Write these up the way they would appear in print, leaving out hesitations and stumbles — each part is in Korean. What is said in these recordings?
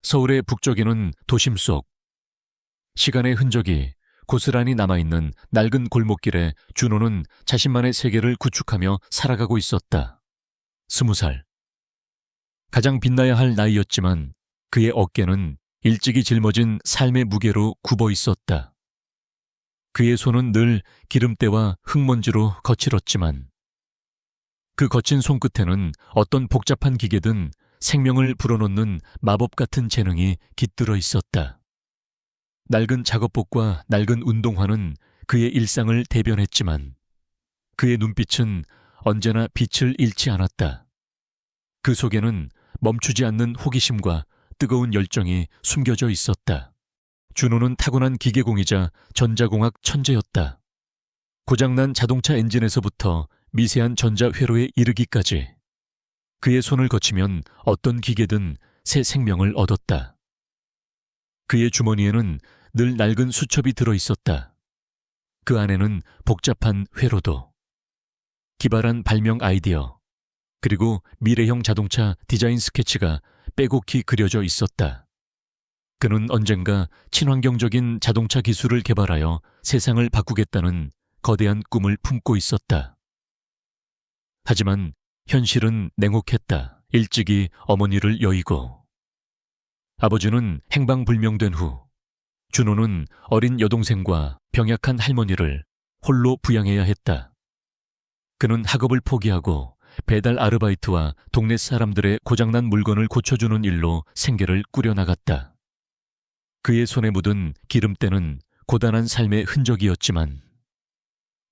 서울의 북쪽에는 도심 속 시간의 흔적이 고스란히 남아있는 낡은 골목길에 준호는 자신만의 세계를 구축하며 살아가고 있었다. 20살. 가장 빛나야 할 나이였지만 그의 어깨는 일찍이 짊어진 삶의 무게로 굽어 있었다. 그의 손은 늘 기름때와 흙먼지로 거칠었지만 그 거친 손끝에는 어떤 복잡한 기계든 생명을 불어넣는 마법 같은 재능이 깃들어 있었다. 낡은 작업복과 낡은 운동화는 그의 일상을 대변했지만 그의 눈빛은 언제나 빛을 잃지 않았다. 그 속에는 멈추지 않는 호기심과 뜨거운 열정이 숨겨져 있었다. 준호는 타고난 기계공이자 전자공학 천재였다. 고장난 자동차 엔진에서부터 미세한 전자회로에 이르기까지 그의 손을 거치면 어떤 기계든 새 생명을 얻었다. 그의 주머니에는 늘 낡은 수첩이 들어있었다. 그 안에는 복잡한 회로도, 기발한 발명 아이디어, 그리고 미래형 자동차 디자인 스케치가 빼곡히 그려져 있었다. 그는 언젠가 친환경적인 자동차 기술을 개발하여 세상을 바꾸겠다는 거대한 꿈을 품고 있었다. 하지만 현실은 냉혹했다. 일찍이 어머니를 여의고 아버지는 행방불명된 후 준호는 어린 여동생과 병약한 할머니를 홀로 부양해야 했다. 그는 학업을 포기하고 배달 아르바이트와 동네 사람들의 고장난 물건을 고쳐주는 일로 생계를 꾸려나갔다. 그의 손에 묻은 기름때는 고단한 삶의 흔적이었지만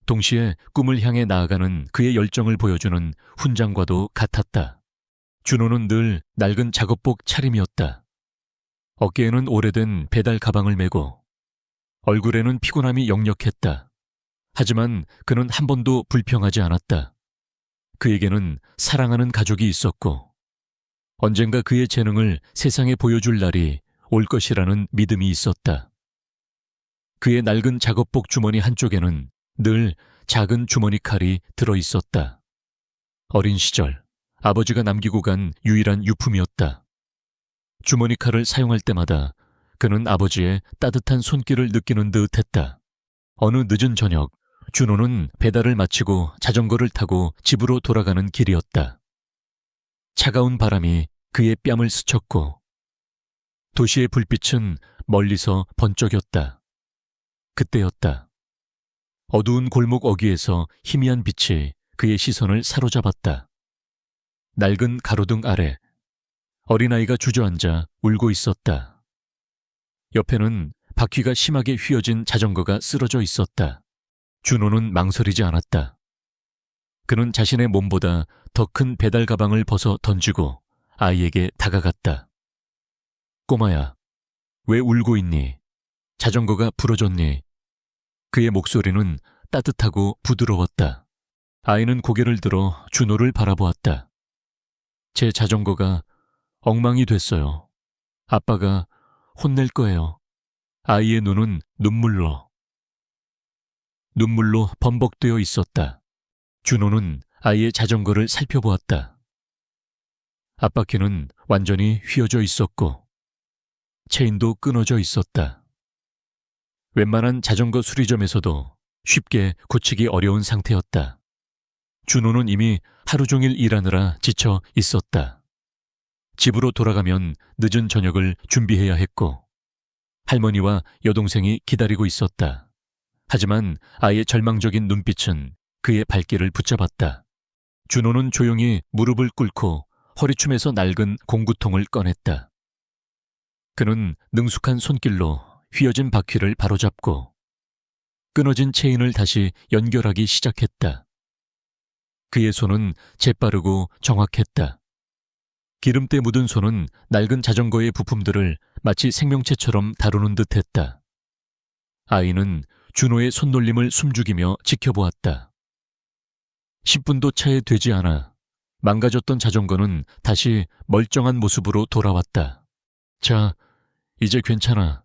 동시에 꿈을 향해 나아가는 그의 열정을 보여주는 훈장과도 같았다. 준호는 늘 낡은 작업복 차림이었다. 어깨에는 오래된 배달 가방을 메고 얼굴에는 피곤함이 역력했다. 하지만 그는 한 번도 불평하지 않았다. 그에게는 사랑하는 가족이 있었고 언젠가 그의 재능을 세상에 보여줄 날이 올 것이라는 믿음이 있었다. 그의 낡은 작업복 주머니 한쪽에는 늘 작은 주머니 칼이 들어있었다. 어린 시절 아버지가 남기고 간 유일한 유품이었다. 주머니 칼을 사용할 때마다 그는 아버지의 따뜻한 손길을 느끼는 듯 했다. 어느 늦은 저녁 준호는 배달을 마치고 자전거를 타고 집으로 돌아가는 길이었다. 차가운 바람이 그의 뺨을 스쳤고 도시의 불빛은 멀리서 번쩍였다. 그때였다. 어두운 골목 어귀에서 희미한 빛이 그의 시선을 사로잡았다. 낡은 가로등 아래 어린아이가 주저앉아 울고 있었다. 옆에는 바퀴가 심하게 휘어진 자전거가 쓰러져 있었다. 준호는 망설이지 않았다. 그는 자신의 몸보다 더 큰 배달 가방을 벗어 던지고 아이에게 다가갔다. 꼬마야, 왜 울고 있니? 자전거가 부러졌니? 그의 목소리는 따뜻하고 부드러웠다. 아이는 고개를 들어 준호를 바라보았다. 제 자전거가 엉망이 됐어요. 아빠가 혼낼 거예요. 아이의 눈은 눈물로 범벅되어 있었다. 준호는 아이의 자전거를 살펴보았다. 앞바퀴는 완전히 휘어져 있었고 체인도 끊어져 있었다. 웬만한 자전거 수리점에서도 쉽게 고치기 어려운 상태였다. 준호는 이미 하루 종일 일하느라 지쳐 있었다. 집으로 돌아가면 늦은 저녁을 준비해야 했고 할머니와 여동생이 기다리고 있었다. 하지만 아이의 절망적인 눈빛은 그의 발길을 붙잡았다. 준호는 조용히 무릎을 꿇고 허리춤에서 낡은 공구통을 꺼냈다. 그는 능숙한 손길로 휘어진 바퀴를 바로잡고 끊어진 체인을 다시 연결하기 시작했다. 그의 손은 재빠르고 정확했다. 기름때 묻은 손은 낡은 자전거의 부품들을 마치 생명체처럼 다루는 듯했다. 아이는 준호의 손놀림을 숨죽이며 지켜보았다. 10분도 차에 되지 않아 망가졌던 자전거는 다시 멀쩡한 모습으로 돌아왔다. 자, 이제 괜찮아.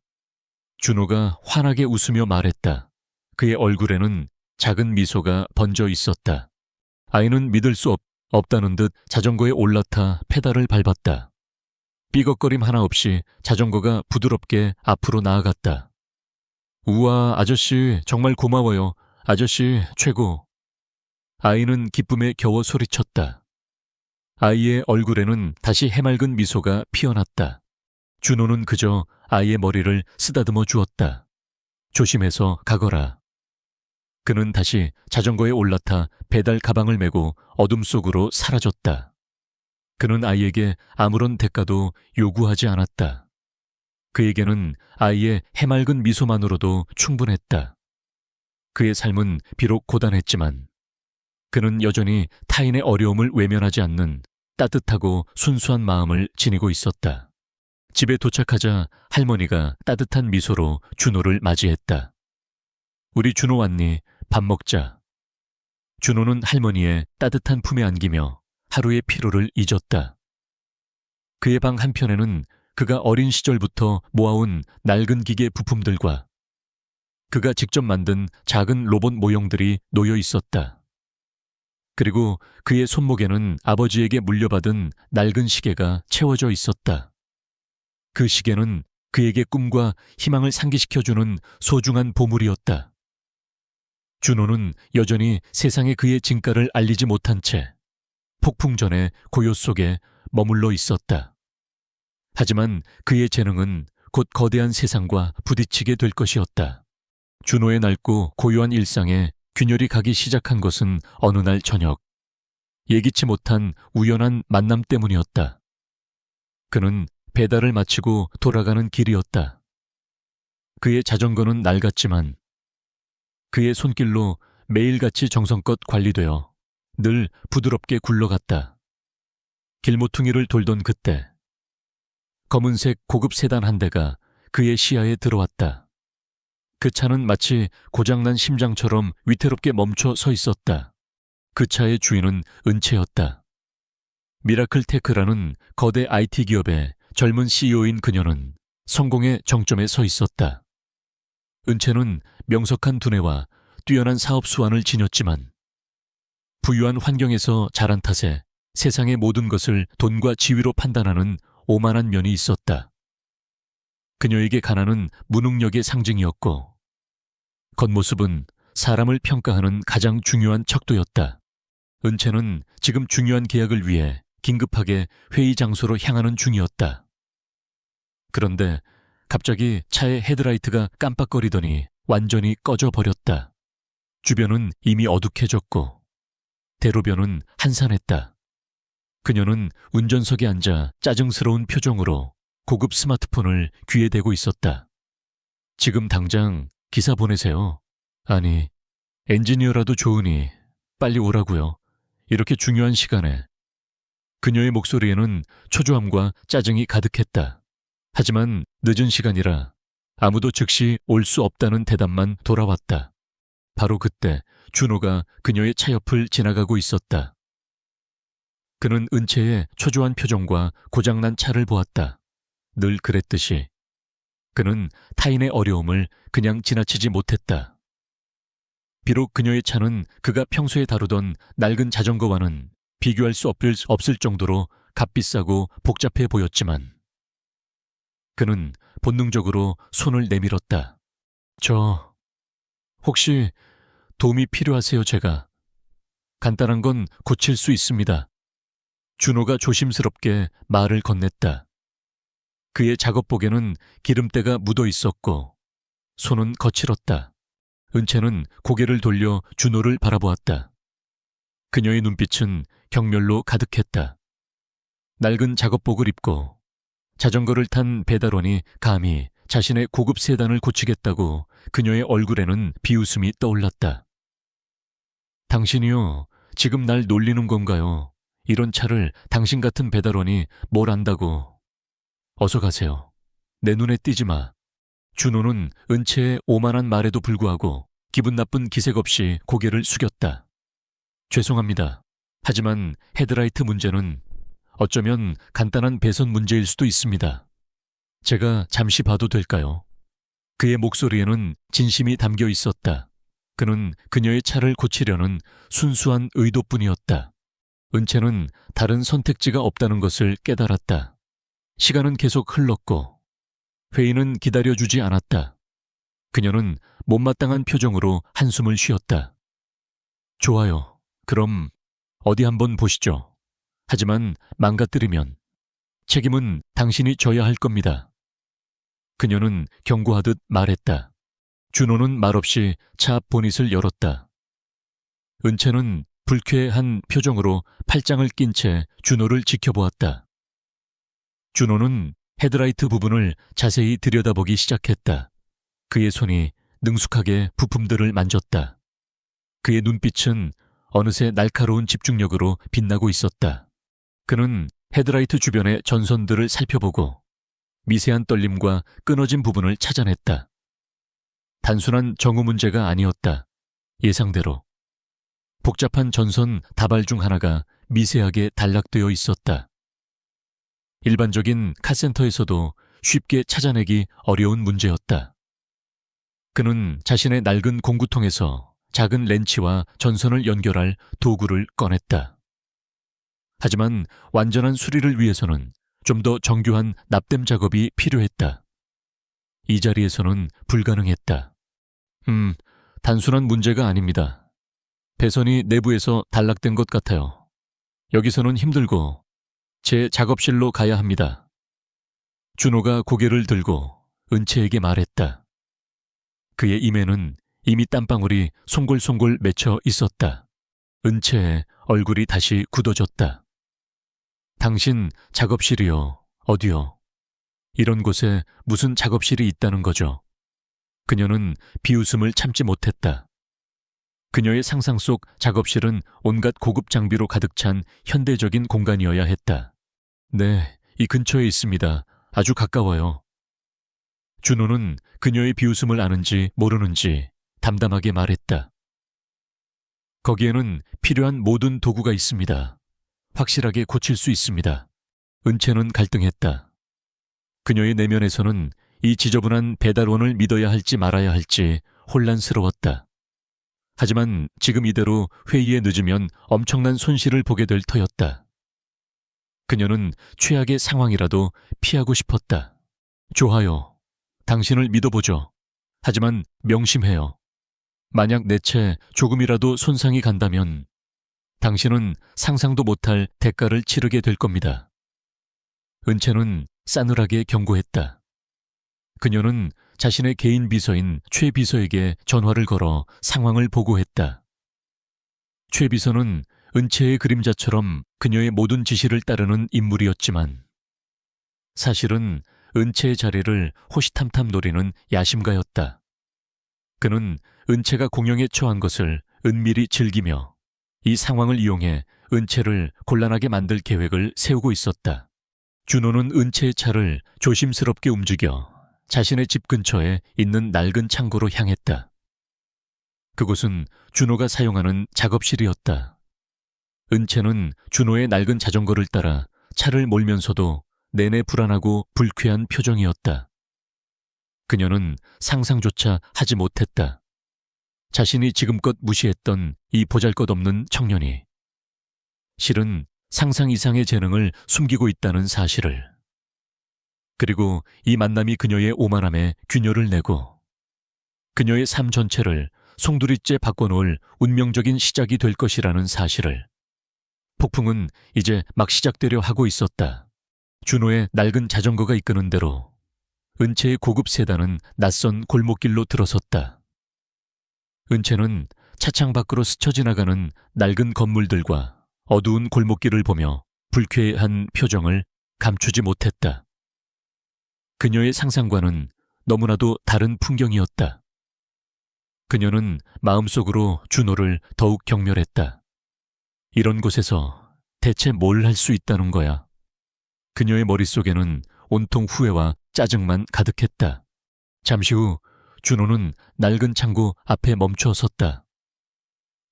준호가 환하게 웃으며 말했다. 그의 얼굴에는 작은 미소가 번져 있었다. 아이는 믿을 수 없다는 듯 자전거에 올라타 페달을 밟았다. 삐걱거림 하나 없이 자전거가 부드럽게 앞으로 나아갔다. 우와, 아저씨 정말 고마워요. 아저씨 최고. 아이는 기쁨에 겨워 소리쳤다. 아이의 얼굴에는 다시 해맑은 미소가 피어났다. 준호는 그저 아이의 머리를 쓰다듬어 주었다. 조심해서 가거라. 그는 다시 자전거에 올라타 배달 가방을 메고 어둠 속으로 사라졌다. 그는 아이에게 아무런 대가도 요구하지 않았다. 그에게는 아이의 해맑은 미소만으로도 충분했다. 그의 삶은 비록 고단했지만 그는 여전히 타인의 어려움을 외면하지 않는 따뜻하고 순수한 마음을 지니고 있었다. 집에 도착하자 할머니가 따뜻한 미소로 준호를 맞이했다. 우리 준호 왔니? 밥 먹자. 준호는 할머니의 따뜻한 품에 안기며 하루의 피로를 잊었다. 그의 방 한편에는 그가 어린 시절부터 모아온 낡은 기계 부품들과 그가 직접 만든 작은 로봇 모형들이 놓여 있었다. 그리고 그의 손목에는 아버지에게 물려받은 낡은 시계가 채워져 있었다. 그 시계는 그에게 꿈과 희망을 상기시켜주는 소중한 보물이었다. 준호는 여전히 세상에 그의 진가를 알리지 못한 채 폭풍전의 고요 속에 머물러 있었다. 하지만 그의 재능은 곧 거대한 세상과 부딪히게 될 것이었다. 준호의 낡고 고요한 일상에 균열이 가기 시작한 것은 어느 날 저녁, 예기치 못한 우연한 만남 때문이었다. 그는 배달을 마치고 돌아가는 길이었다. 그의 자전거는 낡았지만 그의 손길로 매일같이 정성껏 관리되어 늘 부드럽게 굴러갔다. 길모퉁이를 돌던 그때 검은색 고급 세단 한 대가 그의 시야에 들어왔다. 그 차는 마치 고장난 심장처럼 위태롭게 멈춰 서 있었다. 그 차의 주인은 은채였다. 미라클 테크라는 거대 IT 기업의 젊은 CEO인 그녀는 성공의 정점에 서 있었다. 은채는 명석한 두뇌와 뛰어난 사업 수완을 지녔지만 부유한 환경에서 자란 탓에 세상의 모든 것을 돈과 지위로 판단하는 오만한 면이 있었다. 그녀에게 가난은 무능력의 상징이었고 겉모습은 사람을 평가하는 가장 중요한 척도였다. 은채는 지금 중요한 계약을 위해 긴급하게 회의 장소로 향하는 중이었다. 그런데 갑자기 차의 헤드라이트가 깜빡거리더니 완전히 꺼져 버렸다. 주변은 이미 어둑해졌고 대로변은 한산했다. 그녀는 운전석에 앉아 짜증스러운 표정으로 고급 스마트폰을 귀에 대고 있었다. 지금 당장 기사 보내세요. 아니, 엔지니어라도 좋으니 빨리 오라고요. 이렇게 중요한 시간에. 그녀의 목소리에는 초조함과 짜증이 가득했다. 하지만 늦은 시간이라 아무도 즉시 올 수 없다는 대답만 돌아왔다. 바로 그때 준호가 그녀의 차 옆을 지나가고 있었다. 그는 은채의 초조한 표정과 고장난 차를 보았다. 늘 그랬듯이 그는 타인의 어려움을 그냥 지나치지 못했다. 비록 그녀의 차는 그가 평소에 다루던 낡은 자전거와는 비교할 수 없을 정도로 값비싸고 복잡해 보였지만 그는 본능적으로 손을 내밀었다. 혹시 도움이 필요하세요, 제가? 간단한 건 고칠 수 있습니다. 준호가 조심스럽게 말을 건넸다. 그의 작업복에는 기름때가 묻어 있었고 손은 거칠었다. 은채는 고개를 돌려 준호를 바라보았다. 그녀의 눈빛은 경멸로 가득했다. 낡은 작업복을 입고 자전거를 탄 배달원이 감히 자신의 고급 세단을 고치겠다고 그녀의 얼굴에는 비웃음이 떠올랐다. 당신이요, 지금 날 놀리는 건가요? 이런 차를 당신 같은 배달원이 뭘 안다고. 어서 가세요. 내 눈에 띄지 마. 준호는 은채의 오만한 말에도 불구하고 기분 나쁜 기색 없이 고개를 숙였다. 죄송합니다. 하지만 헤드라이트 문제는 어쩌면 간단한 배선 문제일 수도 있습니다. 제가 잠시 봐도 될까요? 그의 목소리에는 진심이 담겨 있었다. 그는 그녀의 차를 고치려는 순수한 의도뿐이었다. 은채는 다른 선택지가 없다는 것을 깨달았다. 시간은 계속 흘렀고 회의는 기다려주지 않았다. 그녀는 못마땅한 표정으로 한숨을 쉬었다. 좋아요. 그럼 어디 한번 보시죠. 하지만 망가뜨리면 책임은 당신이 져야 할 겁니다. 그녀는 경고하듯 말했다. 준호는 말없이 차 보닛을 열었다. 은채는 불쾌한 표정으로 팔짱을 낀 채 준호를 지켜보았다. 준호는 헤드라이트 부분을 자세히 들여다보기 시작했다. 그의 손이 능숙하게 부품들을 만졌다. 그의 눈빛은 어느새 날카로운 집중력으로 빛나고 있었다. 그는 헤드라이트 주변의 전선들을 살펴보고 미세한 떨림과 끊어진 부분을 찾아냈다. 단순한 정우 문제가 아니었다. 예상대로. 복잡한 전선 다발 중 하나가 미세하게 단락되어 있었다. 일반적인 카센터에서도 쉽게 찾아내기 어려운 문제였다. 그는 자신의 낡은 공구통에서 작은 렌치와 전선을 연결할 도구를 꺼냈다. 하지만 완전한 수리를 위해서는 좀 더 정교한 납땜 작업이 필요했다. 이 자리에서는 불가능했다. 단순한 문제가 아닙니다. 배선이 내부에서 단락된 것 같아요. 여기서는 힘들고 제 작업실로 가야 합니다. 준호가 고개를 들고 은채에게 말했다. 그의 임에는 이미 땀방울이 송골송골 맺혀 있었다. 은채의 얼굴이 다시 굳어졌다. 당신 작업실이요. 어디요? 이런 곳에 무슨 작업실이 있다는 거죠? 그녀는 비웃음을 참지 못했다. 그녀의 상상 속 작업실은 온갖 고급 장비로 가득 찬 현대적인 공간이어야 했다. 네, 이 근처에 있습니다. 아주 가까워요. 준호는 그녀의 비웃음을 아는지 모르는지 담담하게 말했다. 거기에는 필요한 모든 도구가 있습니다. 확실하게 고칠 수 있습니다. 은채는 갈등했다. 그녀의 내면에서는 이 지저분한 배달원을 믿어야 할지 말아야 할지 혼란스러웠다. 하지만 지금 이대로 회의에 늦으면 엄청난 손실을 보게 될 터였다. 그녀는 최악의 상황이라도 피하고 싶었다. 좋아요. 당신을 믿어보죠. 하지만 명심해요. 만약 내 채 조금이라도 손상이 간다면 당신은 상상도 못할 대가를 치르게 될 겁니다. 은채는 싸늘하게 경고했다. 그녀는 자신의 개인 비서인 최 비서에게 전화를 걸어 상황을 보고했다. 최 비서는 은채의 그림자처럼 그녀의 모든 지시를 따르는 인물이었지만 사실은 은채의 자리를 호시탐탐 노리는 야심가였다. 그는 은채가 공영에 처한 것을 은밀히 즐기며 이 상황을 이용해 은채를 곤란하게 만들 계획을 세우고 있었다. 준호는 은채의 차를 조심스럽게 움직여 자신의 집 근처에 있는 낡은 창고로 향했다. 그곳은 준호가 사용하는 작업실이었다. 은채는 준호의 낡은 자전거를 따라 차를 몰면서도 내내 불안하고 불쾌한 표정이었다. 그녀는 상상조차 하지 못했다. 자신이 지금껏 무시했던 이 보잘것없는 청년이 실은 상상 이상의 재능을 숨기고 있다는 사실을. 그리고 이 만남이 그녀의 오만함에 균열을 내고 그녀의 삶 전체를 송두리째 바꿔놓을 운명적인 시작이 될 것이라는 사실을. 폭풍은 이제 막 시작되려 하고 있었다. 준호의 낡은 자전거가 이끄는 대로 은채의 고급 세단은 낯선 골목길로 들어섰다. 은채는 차창 밖으로 스쳐 지나가는 낡은 건물들과 어두운 골목길을 보며 불쾌한 표정을 감추지 못했다. 그녀의 상상과는 너무나도 다른 풍경이었다. 그녀는 마음속으로 준호를 더욱 경멸했다. 이런 곳에서 대체 뭘 할 수 있다는 거야? 그녀의 머릿속에는 온통 후회와 짜증만 가득했다. 잠시 후 준호는 낡은 창고 앞에 멈춰 섰다.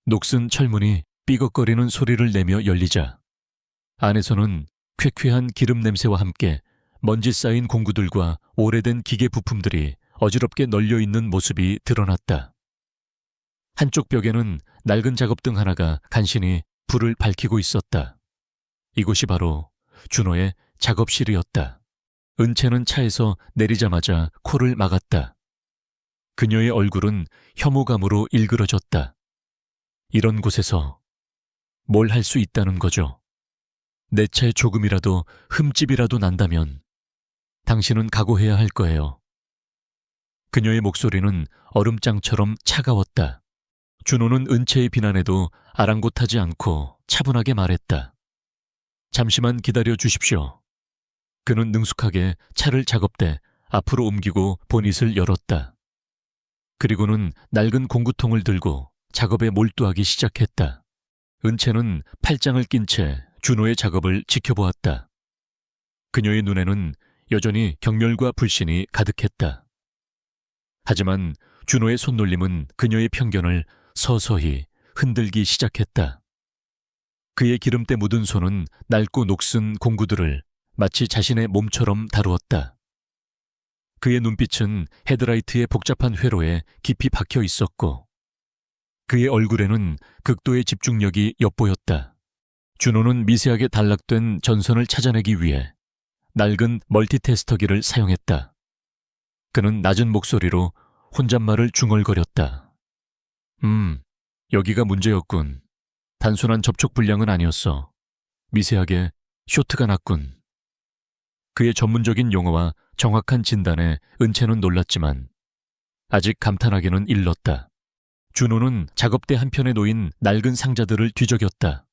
녹슨 철문이 삐걱거리는 소리를 내며 열리자 안에서는 쾌쾌한 기름 냄새와 함께 먼지 쌓인 공구들과 오래된 기계 부품들이 어지럽게 널려있는 모습이 드러났다. 한쪽 벽에는 낡은 작업등 하나가 간신히 불을 밝히고 있었다. 이곳이 바로 준호의 작업실이었다. 은채는 차에서 내리자마자 코를 막았다. 그녀의 얼굴은 혐오감으로 일그러졌다. 이런 곳에서 뭘 할 수 있다는 거죠? 내 차에 조금이라도 흠집이라도 난다면 당신은 각오해야 할 거예요. 그녀의 목소리는 얼음장처럼 차가웠다. 준호는 은채의 비난에도 아랑곳하지 않고 차분하게 말했다. 잠시만 기다려 주십시오. 그는 능숙하게 차를 작업대 앞으로 옮기고 보닛을 열었다. 그리고는 낡은 공구통을 들고 작업에 몰두하기 시작했다. 은채는 팔짱을 낀 채 준호의 작업을 지켜보았다. 그녀의 눈에는 여전히 경멸과 불신이 가득했다. 하지만 준호의 손놀림은 그녀의 편견을 서서히 흔들기 시작했다. 그의 기름때 묻은 손은 낡고 녹슨 공구들을 마치 자신의 몸처럼 다루었다. 그의 눈빛은 헤드라이트의 복잡한 회로에 깊이 박혀 있었고 그의 얼굴에는 극도의 집중력이 엿보였다. 준호는 미세하게 단락된 전선을 찾아내기 위해 낡은 멀티테스터기를 사용했다. 그는 낮은 목소리로 혼잣말을 중얼거렸다. 여기가 문제였군. 단순한 접촉 불량은 아니었어. 미세하게 쇼트가 났군. 그의 전문적인 용어와 정확한 진단에 은채는 놀랐지만 아직 감탄하기는 일렀다. 준호는 작업대 한편에 놓인 낡은 상자들을 뒤적였다.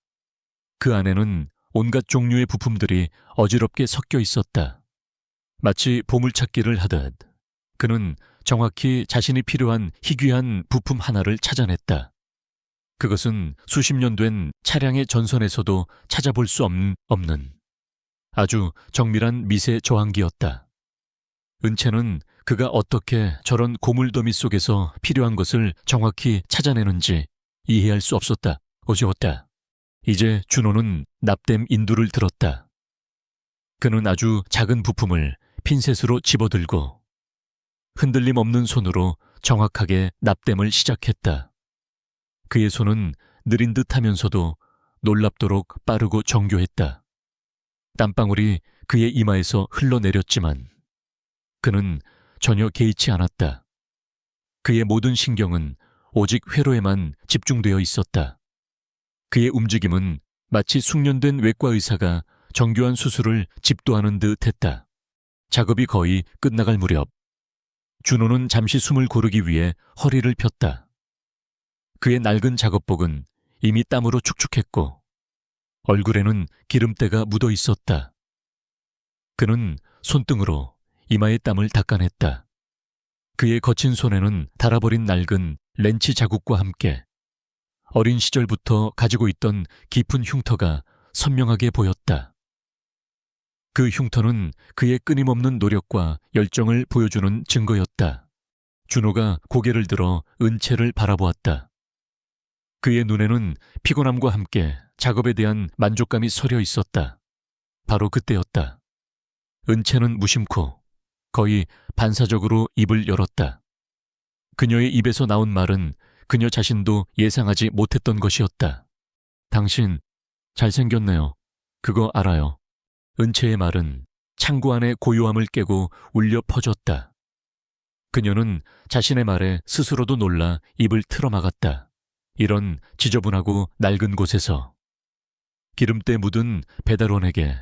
그 안에는 온갖 종류의 부품들이 어지럽게 섞여 있었다. 마치 보물찾기를 하듯 그는 정확히 자신이 필요한 희귀한 부품 하나를 찾아냈다. 그것은 수십 년 된 차량의 전선에서도 찾아볼 수 없는 아주 정밀한 미세 저항기였다. 은채는 그가 어떻게 저런 고물더미 속에서 필요한 것을 정확히 찾아내는지 이해할 수 없었다. 어지웠다. 이제 준호는 납땜 인두를 들었다. 그는 아주 작은 부품을 핀셋으로 집어들고 흔들림 없는 손으로 정확하게 납땜을 시작했다. 그의 손은 느린 듯 하면서도 놀랍도록 빠르고 정교했다. 땀방울이 그의 이마에서 흘러내렸지만 그는 전혀 개의치 않았다. 그의 모든 신경은 오직 회로에만 집중되어 있었다. 그의 움직임은 마치 숙련된 외과 의사가 정교한 수술을 집도하는 듯 했다. 작업이 거의 끝나갈 무렵 준호는 잠시 숨을 고르기 위해 허리를 폈다. 그의 낡은 작업복은 이미 땀으로 축축했고 얼굴에는 기름때가 묻어 있었다. 그는 손등으로 이마의 땀을 닦아냈다. 그의 거친 손에는 닳아버린 낡은 렌치 자국과 함께 어린 시절부터 가지고 있던 깊은 흉터가 선명하게 보였다. 그 흉터는 그의 끊임없는 노력과 열정을 보여주는 증거였다. 준호가 고개를 들어 은채를 바라보았다. 그의 눈에는 피곤함과 함께 작업에 대한 만족감이 서려 있었다. 바로 그때였다. 은채는 무심코 거의 반사적으로 입을 열었다. 그녀의 입에서 나온 말은 그녀 자신도 예상하지 못했던 것이었다. 당신 잘생겼네요. 그거 알아요. 은채의 말은 창구 안의 고요함을 깨고 울려 퍼졌다. 그녀는 자신의 말에 스스로도 놀라 입을 틀어막았다. 이런 지저분하고 낡은 곳에서 기름때 묻은 배달원에게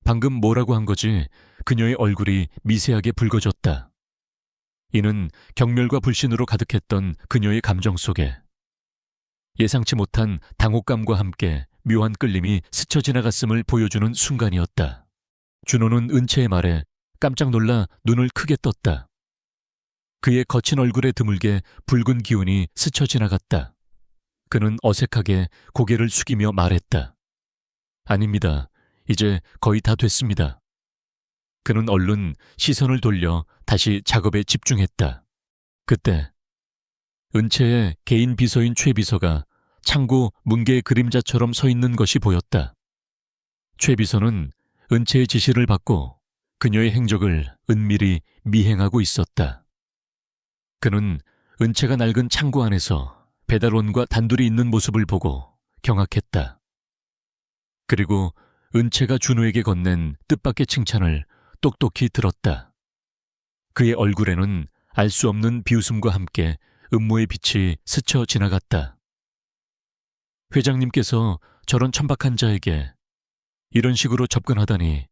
방금 뭐라고 한 거지? 그녀의 얼굴이 미세하게 붉어졌다. 이는 경멸과 불신으로 가득했던 그녀의 감정 속에 예상치 못한 당혹감과 함께 묘한 끌림이 스쳐 지나갔음을 보여주는 순간이었다. 준호는 은채의 말에 깜짝 놀라 눈을 크게 떴다. 그의 거친 얼굴에 드물게 붉은 기운이 스쳐 지나갔다. 그는 어색하게 고개를 숙이며 말했다. 아닙니다. 이제 거의 다 됐습니다. 그는 얼른 시선을 돌려 다시 작업에 집중했다. 그때 은채의 개인 비서인 최 비서가 창구 문개 그림자처럼 서 있는 것이 보였다. 최 비서는 은채의 지시를 받고 그녀의 행적을 은밀히 미행하고 있었다. 그는 은채가 낡은 창구 안에서 배달원과 단둘이 있는 모습을 보고 경악했다. 그리고 은채가 준호에게 건넨 뜻밖의 칭찬을 똑똑히 들었다. 그의 얼굴에는 알 수 없는 비웃음과 함께 음모의 빛이 스쳐 지나갔다. 회장님께서 저런 천박한 자에게 이런 식으로 접근하다니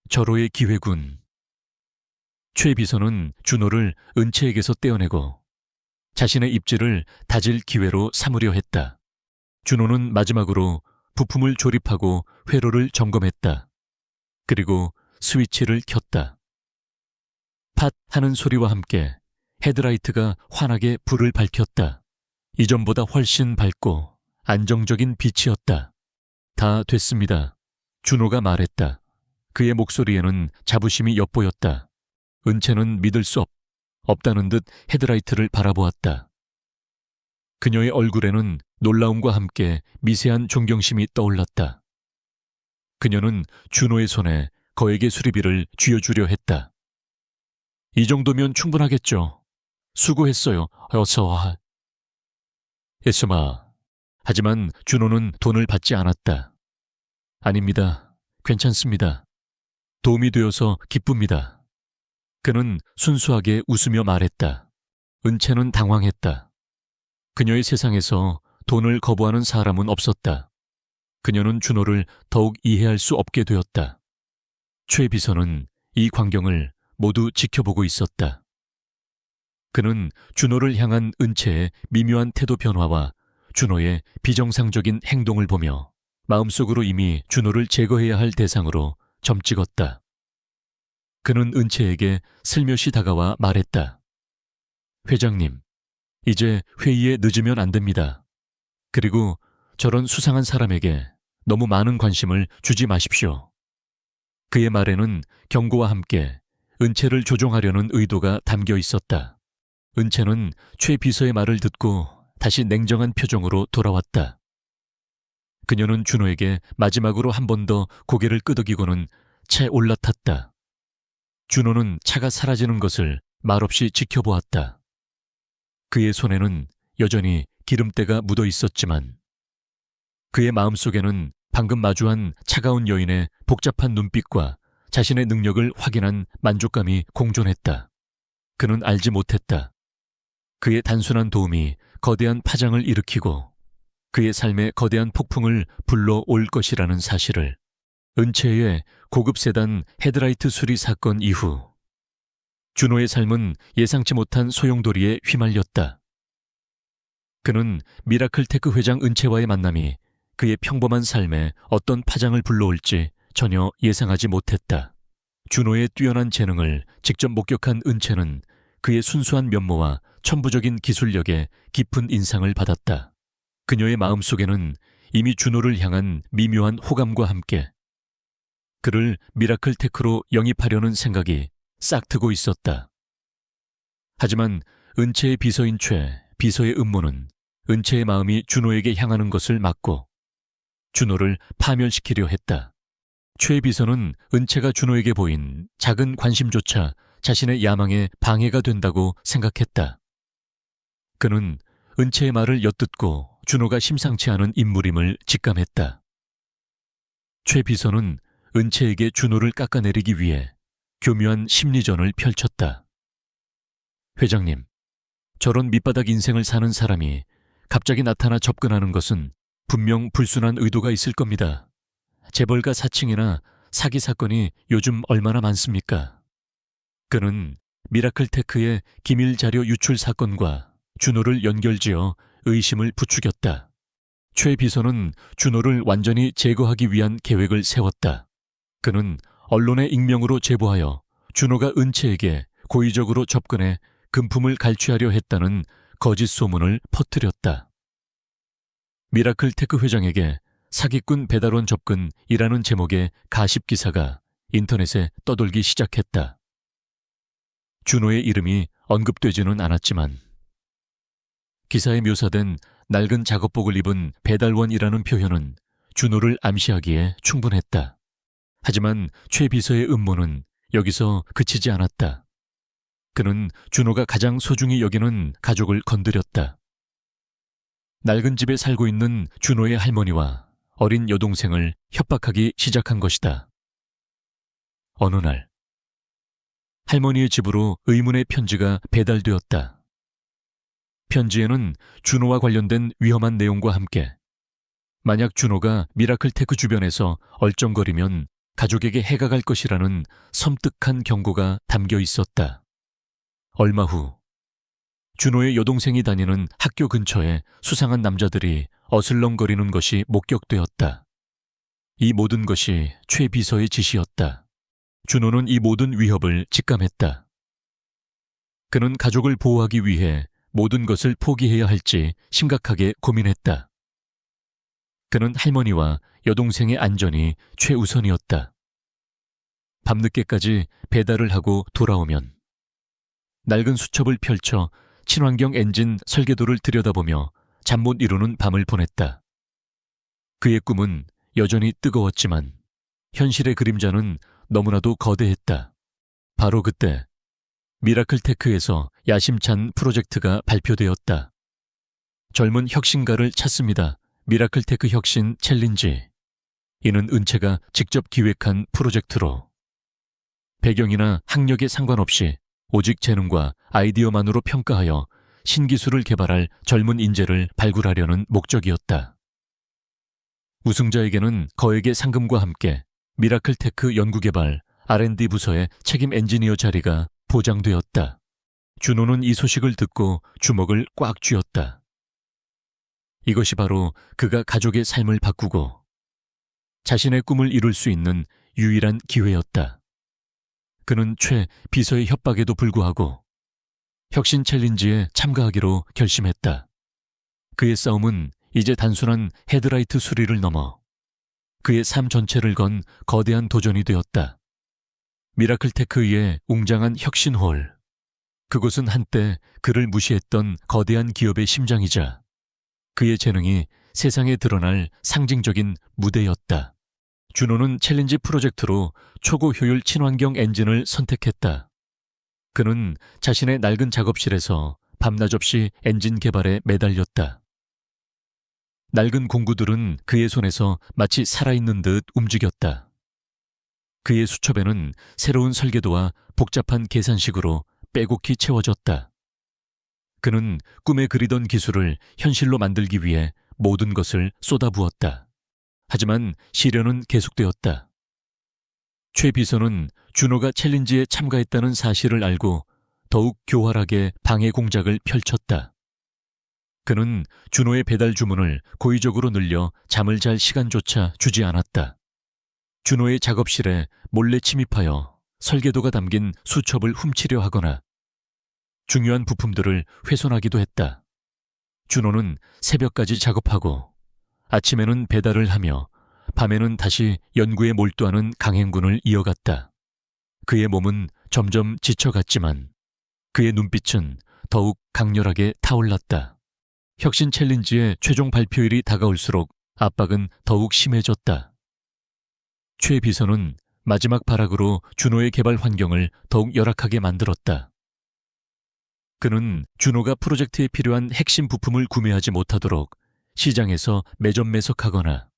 절호의 기회군. 최 비서는 준호를 은채에게서 떼어내고 자신의 입지를 다질 기회로 삼으려 했다. 준호는 마지막으로 부품을 조립하고 회로를 점검했다. 그리고 스위치를 켰다. 팟 하는 소리와 함께 헤드라이트가 환하게 불을 밝혔다. 이전보다 훨씬 밝고 안정적인 빛이었다. 다 됐습니다. 준호가 말했다. 그의 목소리에는 자부심이 엿보였다. 은채는 믿을 수 없다는 듯 헤드라이트를 바라보았다. 그녀의 얼굴에는 놀라움과 함께 미세한 존경심이 떠올랐다. 그녀는 준호의 손에 거액의 수리비를 쥐어주려 했다. 이 정도면 충분하겠죠. 수고했어요. 어서 와. 예수마. 하지만 준호는 돈을 받지 않았다. 아닙니다. 괜찮습니다. 도움이 되어서 기쁩니다. 그는 순수하게 웃으며 말했다. 은채는 당황했다. 그녀의 세상에서 돈을 거부하는 사람은 없었다. 그녀는 준호를 더욱 이해할 수 없게 되었다. 최 비서는 이 광경을 모두 지켜보고 있었다. 그는 준호를 향한 은채의 미묘한 태도 변화와 준호의 비정상적인 행동을 보며 마음속으로 이미 준호를 제거해야 할 대상으로 점찍었다. 그는 은채에게 슬며시 다가와 말했다. 회장님, 이제 회의에 늦으면 안 됩니다. 그리고 저런 수상한 사람에게 너무 많은 관심을 주지 마십시오. 그의 말에는 경고와 함께 은채를 조종하려는 의도가 담겨 있었다. 은채는 최 비서의 말을 듣고 다시 냉정한 표정으로 돌아왔다. 그녀는 준호에게 마지막으로 한 번 더 고개를 끄덕이고는 차에 올라탔다. 준호는 차가 사라지는 것을 말없이 지켜보았다. 그의 손에는 여전히 기름때가 묻어 있었지만 그의 마음속에는 방금 마주한 차가운 여인의 복잡한 눈빛과 자신의 능력을 확인한 만족감이 공존했다. 그는 알지 못했다. 그의 단순한 도움이 거대한 파장을 일으키고 그의 삶에 거대한 폭풍을 불러올 것이라는 사실을. 은채의 고급 세단 헤드라이트 수리 사건 이후 준호의 삶은 예상치 못한 소용돌이에 휘말렸다. 그는 미라클테크 회장 은채와의 만남이 그의 평범한 삶에 어떤 파장을 불러올지 전혀 예상하지 못했다. 준호의 뛰어난 재능을 직접 목격한 은채는 그의 순수한 면모와 천부적인 기술력에 깊은 인상을 받았다. 그녀의 마음속에는 이미 준호를 향한 미묘한 호감과 함께 그를 미라클테크로 영입하려는 생각이 싹트고 있었다. 하지만 은채의 비서인 최 비서의 음모는 은채의 마음이 준호에게 향하는 것을 막고 준호를 파멸시키려 했다. 최 비서는 은채가 준호에게 보인 작은 관심조차 자신의 야망에 방해가 된다고 생각했다. 그는 은채의 말을 엿듣고 준호가 심상치 않은 인물임을 직감했다. 최 비서는 은채에게 준호를 깎아내리기 위해 교묘한 심리전을 펼쳤다. 회장님, 저런 밑바닥 인생을 사는 사람이 갑자기 나타나 접근하는 것은 분명 불순한 의도가 있을 겁니다. 재벌가 사칭이나 사기 사건이 요즘 얼마나 많습니까? 그는 미라클테크의 기밀 자료 유출 사건과 준호를 연결지어 의심을 부추겼다. 최 비서는 준호를 완전히 제거하기 위한 계획을 세웠다. 그는 언론의 익명으로 제보하여 준호가 은채에게 고의적으로 접근해 금품을 갈취하려 했다는 거짓 소문을 퍼뜨렸다. 미라클테크 회장에게 사기꾼 배달원 접근이라는 제목의 가십 기사가 인터넷에 떠돌기 시작했다. 준호의 이름이 언급되지는 않았지만 기사에 묘사된 낡은 작업복을 입은 배달원이라는 표현은 준호를 암시하기에 충분했다. 하지만 최 비서의 음모는 여기서 그치지 않았다. 그는 준호가 가장 소중히 여기는 가족을 건드렸다. 낡은 집에 살고 있는 준호의 할머니와 어린 여동생을 협박하기 시작한 것이다. 어느 날 할머니의 집으로 의문의 편지가 배달되었다. 편지에는 준호와 관련된 위험한 내용과 함께 만약 준호가 미라클테크 주변에서 얼쩡거리면 가족에게 해가 갈 것이라는 섬뜩한 경고가 담겨 있었다. 얼마 후 준호의 여동생이 다니는 학교 근처에 수상한 남자들이 어슬렁거리는 것이 목격되었다. 이 모든 것이 최 비서의 지시였다. 준호는 이 모든 위협을 직감했다. 그는 가족을 보호하기 위해 모든 것을 포기해야 할지 심각하게 고민했다. 그는 할머니와 여동생의 안전이 최우선이었다. 밤늦게까지 배달을 하고 돌아오면 낡은 수첩을 펼쳐 친환경 엔진 설계도를 들여다보며 잠 못 이루는 밤을 보냈다. 그의 꿈은 여전히 뜨거웠지만 현실의 그림자는 너무나도 거대했다. 바로 그때 미라클테크에서 야심찬 프로젝트가 발표되었다. 젊은 혁신가를 찾습니다. 미라클테크 혁신 챌린지. 이는 은채가 직접 기획한 프로젝트로 배경이나 학력에 상관없이 오직 재능과 아이디어만으로 평가하여 신기술을 개발할 젊은 인재를 발굴하려는 목적이었다. 우승자에게는 거액의 상금과 함께 미라클테크 연구개발 R&D 부서의 책임 엔지니어 자리가 보장되었다. 준호는 이 소식을 듣고 주먹을 꽉 쥐었다. 이것이 바로 그가 가족의 삶을 바꾸고 자신의 꿈을 이룰 수 있는 유일한 기회였다. 그는 최 비서의 협박에도 불구하고 혁신 챌린지에 참가하기로 결심했다. 그의 싸움은 이제 단순한 헤드라이트 수리를 넘어 그의 삶 전체를 건 거대한 도전이 되었다. 미라클테크의 웅장한 혁신홀. 그곳은 한때 그를 무시했던 거대한 기업의 심장이자 그의 재능이 세상에 드러날 상징적인 무대였다. 준호는 챌린지 프로젝트로 초고 효율 친환경 엔진을 선택했다. 그는 자신의 낡은 작업실에서 밤낮 없이 엔진 개발에 매달렸다. 낡은 공구들은 그의 손에서 마치 살아있는 듯 움직였다. 그의 수첩에는 새로운 설계도와 복잡한 계산식으로 빼곡히 채워졌다. 그는 꿈에 그리던 기술을 현실로 만들기 위해 모든 것을 쏟아부었다. 하지만 시련은 계속되었다. 최 비서는 준호가 챌린지에 참가했다는 사실을 알고 더욱 교활하게 방해 공작을 펼쳤다. 그는 준호의 배달 주문을 고의적으로 늘려 잠을 잘 시간조차 주지 않았다. 준호의 작업실에 몰래 침입하여 설계도가 담긴 수첩을 훔치려 하거나 중요한 부품들을 훼손하기도 했다. 준호는 새벽까지 작업하고 아침에는 배달을 하며 밤에는 다시 연구에 몰두하는 강행군을 이어갔다. 그의 몸은 점점 지쳐갔지만 그의 눈빛은 더욱 강렬하게 타올랐다. 혁신 챌린지의 최종 발표일이 다가올수록 압박은 더욱 심해졌다. 최 비서는 마지막 발악으로 준호의 개발 환경을 더욱 열악하게 만들었다. 그는 준호가 프로젝트에 필요한 핵심 부품을 구매하지 못하도록 시장에서 매점매석하거나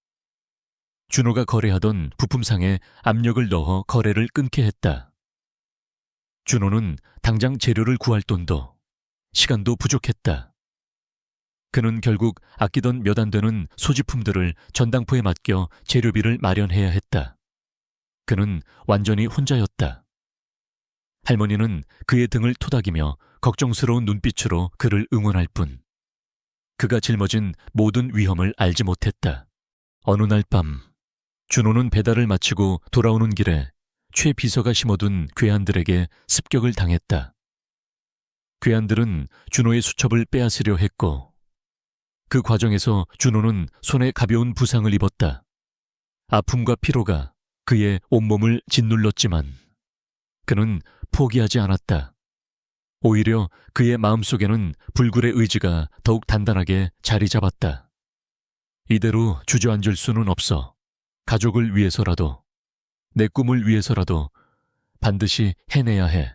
준호가 거래하던 부품상에 압력을 넣어 거래를 끊게 했다. 준호는 당장 재료를 구할 돈도 시간도 부족했다. 그는 결국 아끼던 몇 안 되는 소지품들을 전당포에 맡겨 재료비를 마련해야 했다. 그는 완전히 혼자였다. 할머니는 그의 등을 토닥이며 걱정스러운 눈빛으로 그를 응원할 뿐 그가 짊어진 모든 위험을 알지 못했다. 어느 날 밤 준호는 배달을 마치고 돌아오는 길에 최 비서가 심어둔 괴한들에게 습격을 당했다. 괴한들은 준호의 수첩을 빼앗으려 했고 그 과정에서 준호는 손에 가벼운 부상을 입었다. 아픔과 피로가 그의 온몸을 짓눌렀지만 그는 포기하지 않았다. 오히려 그의 마음속에는 불굴의 의지가 더욱 단단하게 자리 잡았다. 이대로 주저앉을 수는 없어. 가족을 위해서라도, 내 꿈을 위해서라도 반드시 해내야 해.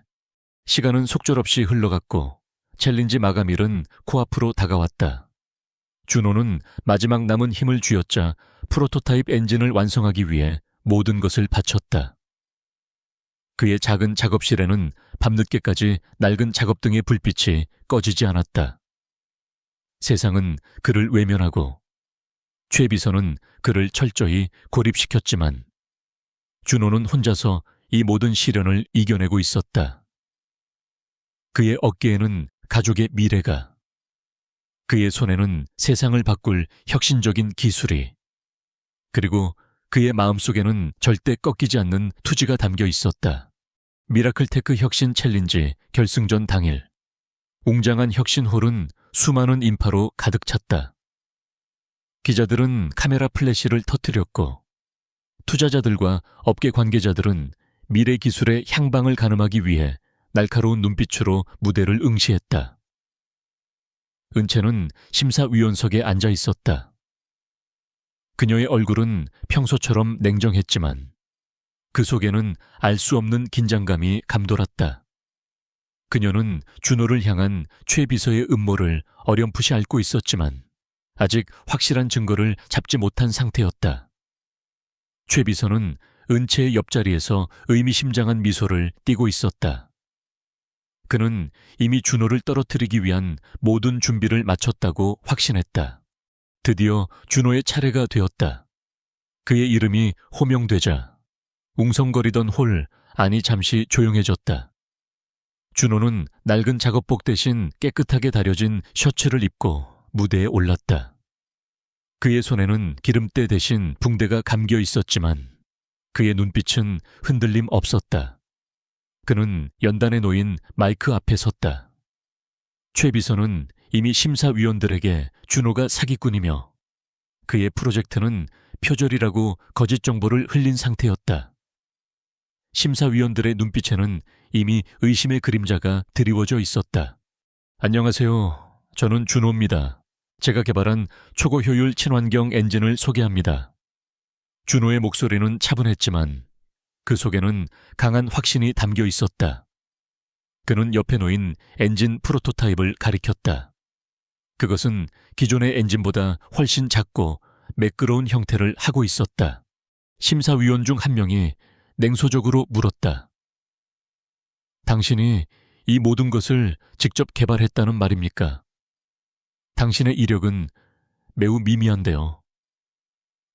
시간은 속절없이 흘러갔고 챌린지 마감일은 코앞으로 다가왔다. 준호는 마지막 남은 힘을 쥐어짜 프로토타입 엔진을 완성하기 위해 모든 것을 바쳤다. 그의 작은 작업실에는 밤늦게까지 낡은 작업등의 불빛이 꺼지지 않았다. 세상은 그를 외면하고 최 비서는 그를 철저히 고립시켰지만 준호는 혼자서 이 모든 시련을 이겨내고 있었다. 그의 어깨에는 가족의 미래가, 그의 손에는 세상을 바꿀 혁신적인 기술이, 그리고 그의 마음속에는 절대 꺾이지 않는 투지가 담겨 있었다. 미라클테크 혁신 챌린지 결승전 당일, 웅장한 혁신홀은 수많은 인파로 가득 찼다. 기자들은 카메라 플래시를 터뜨렸고 투자자들과 업계 관계자들은 미래 기술의 향방을 가늠하기 위해 날카로운 눈빛으로 무대를 응시했다. 은채는 심사위원석에 앉아 있었다. 그녀의 얼굴은 평소처럼 냉정했지만 그 속에는 알 수 없는 긴장감이 감돌았다. 그녀는 준호를 향한 최 비서의 음모를 어렴풋이 앓고 있었지만 아직 확실한 증거를 잡지 못한 상태였다. 최 비서는 은채의 옆자리에서 의미심장한 미소를 띠고 있었다. 그는 이미 준호를 떨어뜨리기 위한 모든 준비를 마쳤다고 확신했다. 드디어 준호의 차례가 되었다. 그의 이름이 호명되자 웅성거리던 홀 안이 잠시 조용해졌다. 준호는 낡은 작업복 대신 깨끗하게 다려진 셔츠를 입고 무대에 올랐다. 그의 손에는 기름때 대신 붕대가 감겨 있었지만 그의 눈빛은 흔들림 없었다. 그는 연단에 놓인 마이크 앞에 섰다. 최 비서는 이미 심사위원들에게 준호가 사기꾼이며 그의 프로젝트는 표절이라고 거짓 정보를 흘린 상태였다. 심사위원들의 눈빛에는 이미 의심의 그림자가 드리워져 있었다. 안녕하세요. 저는 준호입니다. 제가 개발한 초고 효율 친환경 엔진을 소개합니다. 준호의 목소리는 차분했지만 그 속에는 강한 확신이 담겨 있었다. 그는 옆에 놓인 엔진 프로토타입을 가리켰다. 그것은 기존의 엔진보다 훨씬 작고 매끄러운 형태를 하고 있었다. 심사위원 중 한 명이 냉소적으로 물었다. 당신이 이 모든 것을 직접 개발했다는 말입니까? 당신의 이력은 매우 미미한데요.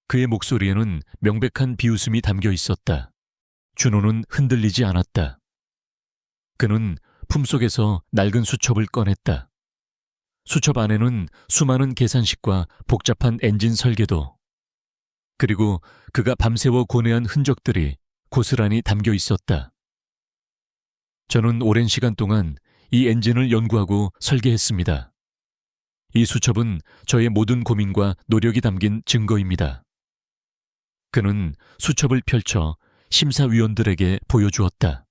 그의 목소리에는 명백한 비웃음이 담겨 있었다. 준호는 흔들리지 않았다. 그는 품속에서 낡은 수첩을 꺼냈다. 수첩 안에는 수많은 계산식과 복잡한 엔진 설계도, 그리고 그가 밤새워 고뇌한 흔적들이 고스란히 담겨 있었다. 저는 오랜 시간 동안 이 엔진을 연구하고 설계했습니다. 이 수첩은 저의 모든 고민과 노력이 담긴 증거입니다. 그는 수첩을 펼쳐 심사위원들에게 보여주었다.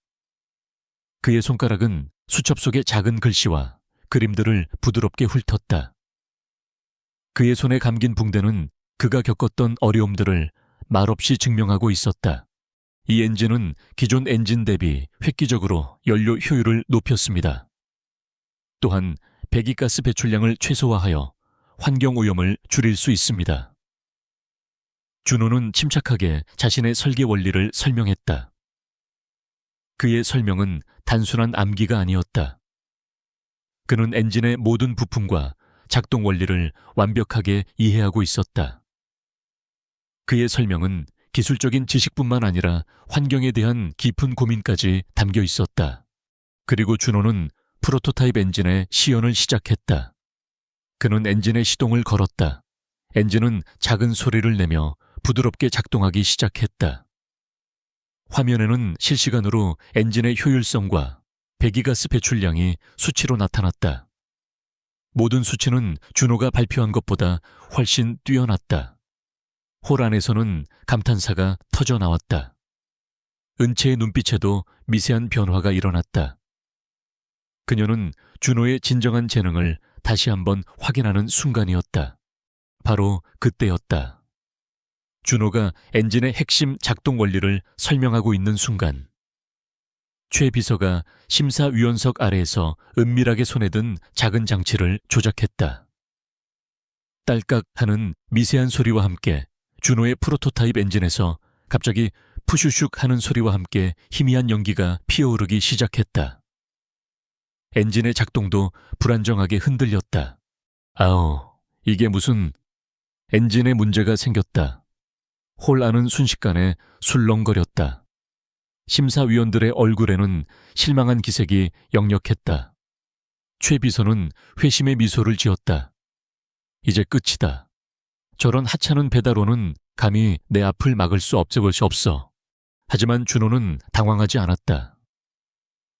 그의 손가락은 수첩 속의 작은 글씨와 그림들을 부드럽게 훑었다. 그의 손에 감긴 붕대는 그가 겪었던 어려움들을 말없이 증명하고 있었다. 이 엔진은 기존 엔진 대비 획기적으로 연료 효율을 높였습니다. 또한 배기가스 배출량을 최소화하여 환경오염을 줄일 수 있습니다. 준호는 침착하게 자신의 설계 원리를 설명했다. 그의 설명은 단순한 암기가 아니었다. 그는 엔진의 모든 부품과 작동 원리를 완벽하게 이해하고 있었다. 그의 설명은 기술적인 지식뿐만 아니라 환경에 대한 깊은 고민까지 담겨 있었다. 그리고 준호는 프로토타입 엔진의 시연을 시작했다. 그는 엔진의 시동을 걸었다. 엔진은 작은 소리를 내며 부드럽게 작동하기 시작했다. 화면에는 실시간으로 엔진의 효율성과 배기가스 배출량이 수치로 나타났다. 모든 수치는 준호가 발표한 것보다 훨씬 뛰어났다. 홀 안에서는 감탄사가 터져 나왔다. 은채의 눈빛에도 미세한 변화가 일어났다. 그녀는 준호의 진정한 재능을 다시 한번 확인하는 순간이었다. 바로 그때였다. 준호가 엔진의 핵심 작동 원리를 설명하고 있는 순간, 최 비서가 심사위원석 아래에서 은밀하게 손에 든 작은 장치를 조작했다. 딸깍 하는 미세한 소리와 함께 준호의 프로토타입 엔진에서 갑자기 푸슈슉 하는 소리와 함께 희미한 연기가 피어오르기 시작했다. 엔진의 작동도 불안정하게 흔들렸다. 아오, 이게 무슨... 엔진에 문제가 생겼다. 홀 안은 순식간에 술렁거렸다. 심사위원들의 얼굴에는 실망한 기색이 역력했다. 최 비서는 회심의 미소를 지었다. 이제 끝이다. 저런 하찮은 배달원은 감히 내 앞을 막을 수 없어. 하지만 준호는 당황하지 않았다.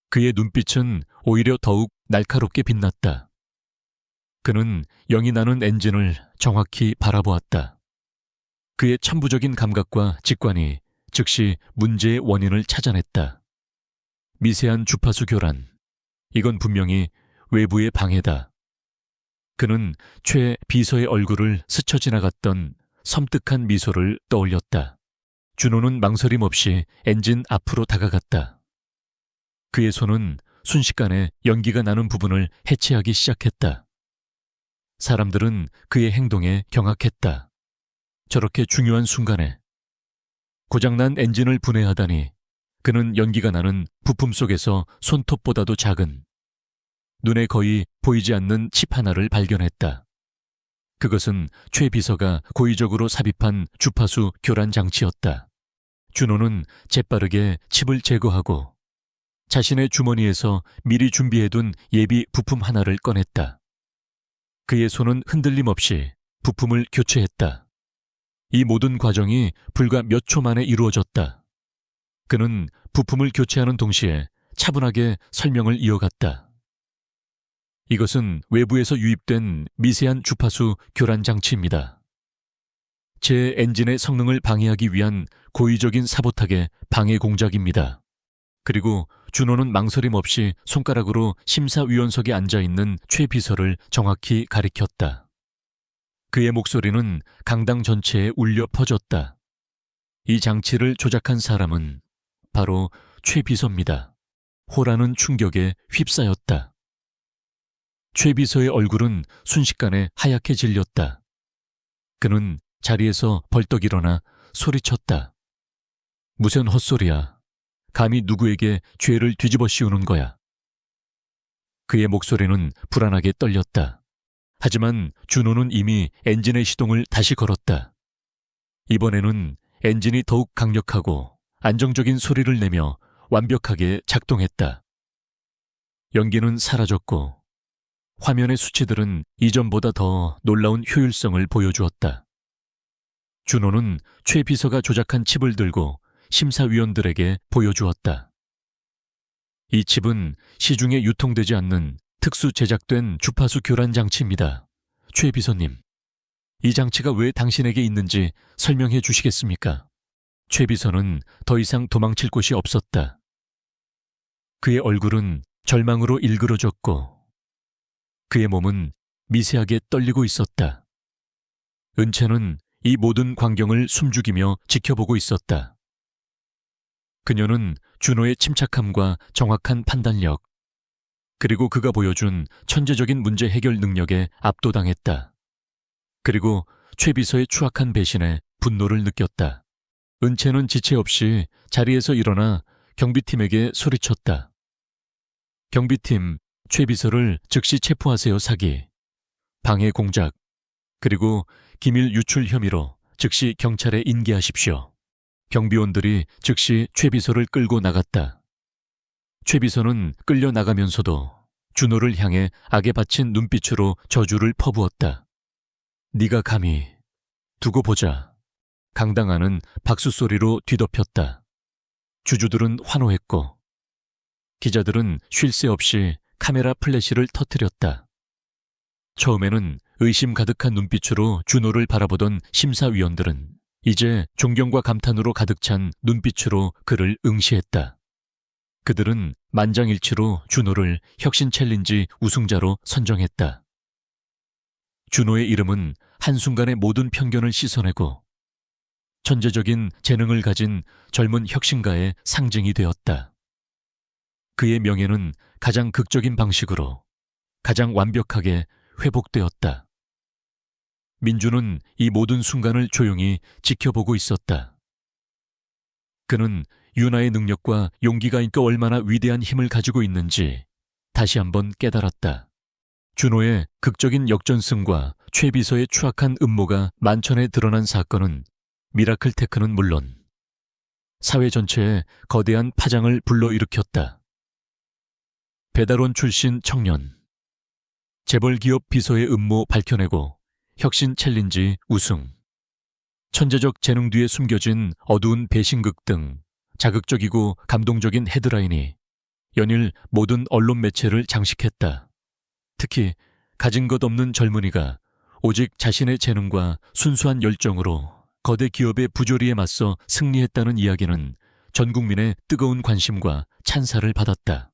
그의 눈빛은 오히려 더욱 날카롭게 빛났다. 그는 영이 나는 엔진을 정확히 바라보았다. 그의 천부적인 감각과 직관이 즉시 문제의 원인을 찾아냈다. 미세한 주파수 교란. 이건 분명히 외부의 방해다. 그는 최 비서의 얼굴을 스쳐 지나갔던 섬뜩한 미소를 떠올렸다. 준호는 망설임 없이 엔진 앞으로 다가갔다. 그의 손은 순식간에 연기가 나는 부분을 해체하기 시작했다. 사람들은 그의 행동에 경악했다. 저렇게 중요한 순간에 고장난 엔진을 분해하다니 그는 연기가 나는 부품 속에서 손톱보다도 작은 눈에 거의 보이지 않는 칩 하나를 발견했다. 그것은 최 비서가 고의적으로 삽입한 주파수 교란 장치였다. 준호는 재빠르게 칩을 제거하고 자신의 주머니에서 미리 준비해둔 예비 부품 하나를 꺼냈다. 그의 손은 흔들림 없이 부품을 교체했다. 이 모든 과정이 불과 몇 초 만에 이루어졌다. 그는 부품을 교체하는 동시에 차분하게 설명을 이어갔다. 이것은 외부에서 유입된 미세한 주파수 교란 장치입니다. 제 엔진의 성능을 방해하기 위한 고의적인 사보타게 방해 공작입니다. 그리고 준호는 망설임 없이 손가락으로 심사위원석에 앉아있는 최 비서를 정확히 가리켰다. 그의 목소리는 강당 전체에 울려 퍼졌다. 이 장치를 조작한 사람은 바로 최 비서입니다. 호라는 충격에 휩싸였다. 최 비서의 얼굴은 순식간에 하얗게 질렸다. 그는 자리에서 벌떡 일어나 소리쳤다. 무슨 헛소리야. 감히 누구에게 죄를 뒤집어 씌우는 거야. 그의 목소리는 불안하게 떨렸다. 하지만 준호는 이미 엔진의 시동을 다시 걸었다. 이번에는 엔진이 더욱 강력하고 안정적인 소리를 내며 완벽하게 작동했다. 연기는 사라졌고 화면의 수치들은 이전보다 더 놀라운 효율성을 보여주었다. 준호는 최 비서가 조작한 칩을 들고 심사위원들에게 보여주었다. 이 칩은 시중에 유통되지 않는 특수 제작된 주파수 교란 장치입니다. 최 비서님, 이 장치가 왜 당신에게 있는지 설명해 주시겠습니까? 최 비서는 더 이상 도망칠 곳이 없었다. 그의 얼굴은 절망으로 일그러졌고 그의 몸은 미세하게 떨리고 있었다. 은채는 이 모든 광경을 숨죽이며 지켜보고 있었다. 그녀는 준호의 침착함과 정확한 판단력, 그리고 그가 보여준 천재적인 문제 해결 능력에 압도당했다. 그리고 최 비서의 추악한 배신에 분노를 느꼈다. 은채는 지체 없이 자리에서 일어나 경비팀에게 소리쳤다. 경비팀, 최 비서를 즉시 체포하세요. 사기, 방해 공작, 그리고 기밀 유출 혐의로 즉시 경찰에 인계하십시오. 경비원들이 즉시 최 비서를 끌고 나갔다. 최 비서는 끌려 나가면서도 준호를 향해 악에 받친 눈빛으로 저주를 퍼부었다. 네가 감히... 두고 보자. 강당 안은 박수 소리로 뒤덮였다. 주주들은 환호했고 기자들은 쉴 새 없이 카메라 플래시를 터뜨렸다. 처음에는 의심 가득한 눈빛으로 준호를 바라보던 심사위원들은 이제 존경과 감탄으로 가득 찬 눈빛으로 그를 응시했다. 그들은 만장일치로 준호를 혁신 챌린지 우승자로 선정했다. 준호의 이름은 한순간에 모든 편견을 씻어내고 천재적인 재능을 가진 젊은 혁신가의 상징이 되었다. 그의 명예는 가장 극적인 방식으로 가장 완벽하게 회복되었다. 민주는 이 모든 순간을 조용히 지켜보고 있었다. 그는 유나의 능력과 용기가 있고 얼마나 위대한 힘을 가지고 있는지 다시 한번 깨달았다. 준호의 극적인 역전승과 최 비서의 추악한 음모가 만천에 드러난 사건은 미라클 테크는 물론 사회 전체에 거대한 파장을 불러일으켰다. 배달원 출신 청년, 재벌 기업 비서의 음모 밝혀내고 혁신 챌린지 우승, 천재적 재능 뒤에 숨겨진 어두운 배신극 등 자극적이고 감동적인 헤드라인이 연일 모든 언론 매체를 장식했다. 특히 가진 것 없는 젊은이가 오직 자신의 재능과 순수한 열정으로 거대 기업의 부조리에 맞서 승리했다는 이야기는 전 국민의 뜨거운 관심과 찬사를 받았다.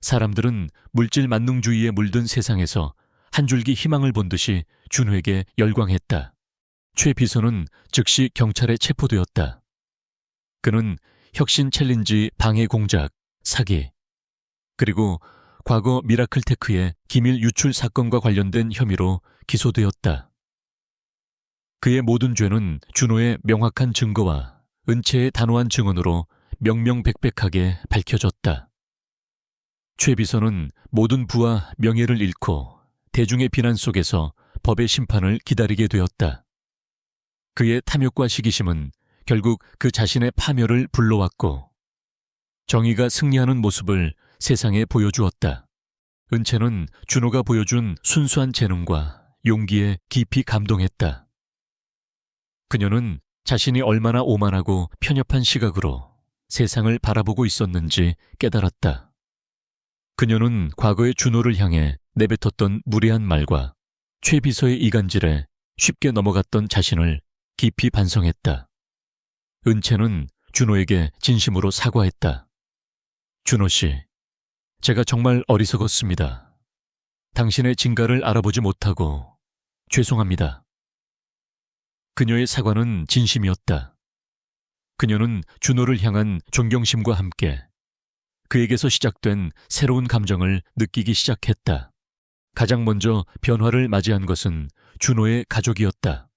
사람들은 물질 만능주의에 물든 세상에서 한 줄기 희망을 본 듯이 준호에게 열광했다. 최 비서는 즉시 경찰에 체포되었다. 그는 혁신 챌린지 방해 공작, 사기, 그리고 과거 미라클테크의 기밀 유출 사건과 관련된 혐의로 기소되었다. 그의 모든 죄는 준호의 명확한 증거와 은채의 단호한 증언으로 명명백백하게 밝혀졌다. 최 비서는 모든 부와 명예를 잃고 대중의 비난 속에서 법의 심판을 기다리게 되었다. 그의 탐욕과 시기심은 결국 그 자신의 파멸을 불러왔고 정의가 승리하는 모습을 세상에 보여주었다. 은채는 준호가 보여준 순수한 재능과 용기에 깊이 감동했다. 그녀는 자신이 얼마나 오만하고 편협한 시각으로 세상을 바라보고 있었는지 깨달았다. 그녀는 과거의 준호를 향해 내뱉었던 무례한 말과 최 비서의 이간질에 쉽게 넘어갔던 자신을 깊이 반성했다. 은채는 준호에게 진심으로 사과했다. 준호 씨, 제가 정말 어리석었습니다. 당신의 진가를 알아보지 못하고 죄송합니다. 그녀의 사과는 진심이었다. 그녀는 준호를 향한 존경심과 함께 그에게서 시작된 새로운 감정을 느끼기 시작했다. 가장 먼저 변화를 맞이한 것은 준호의 가족이었다.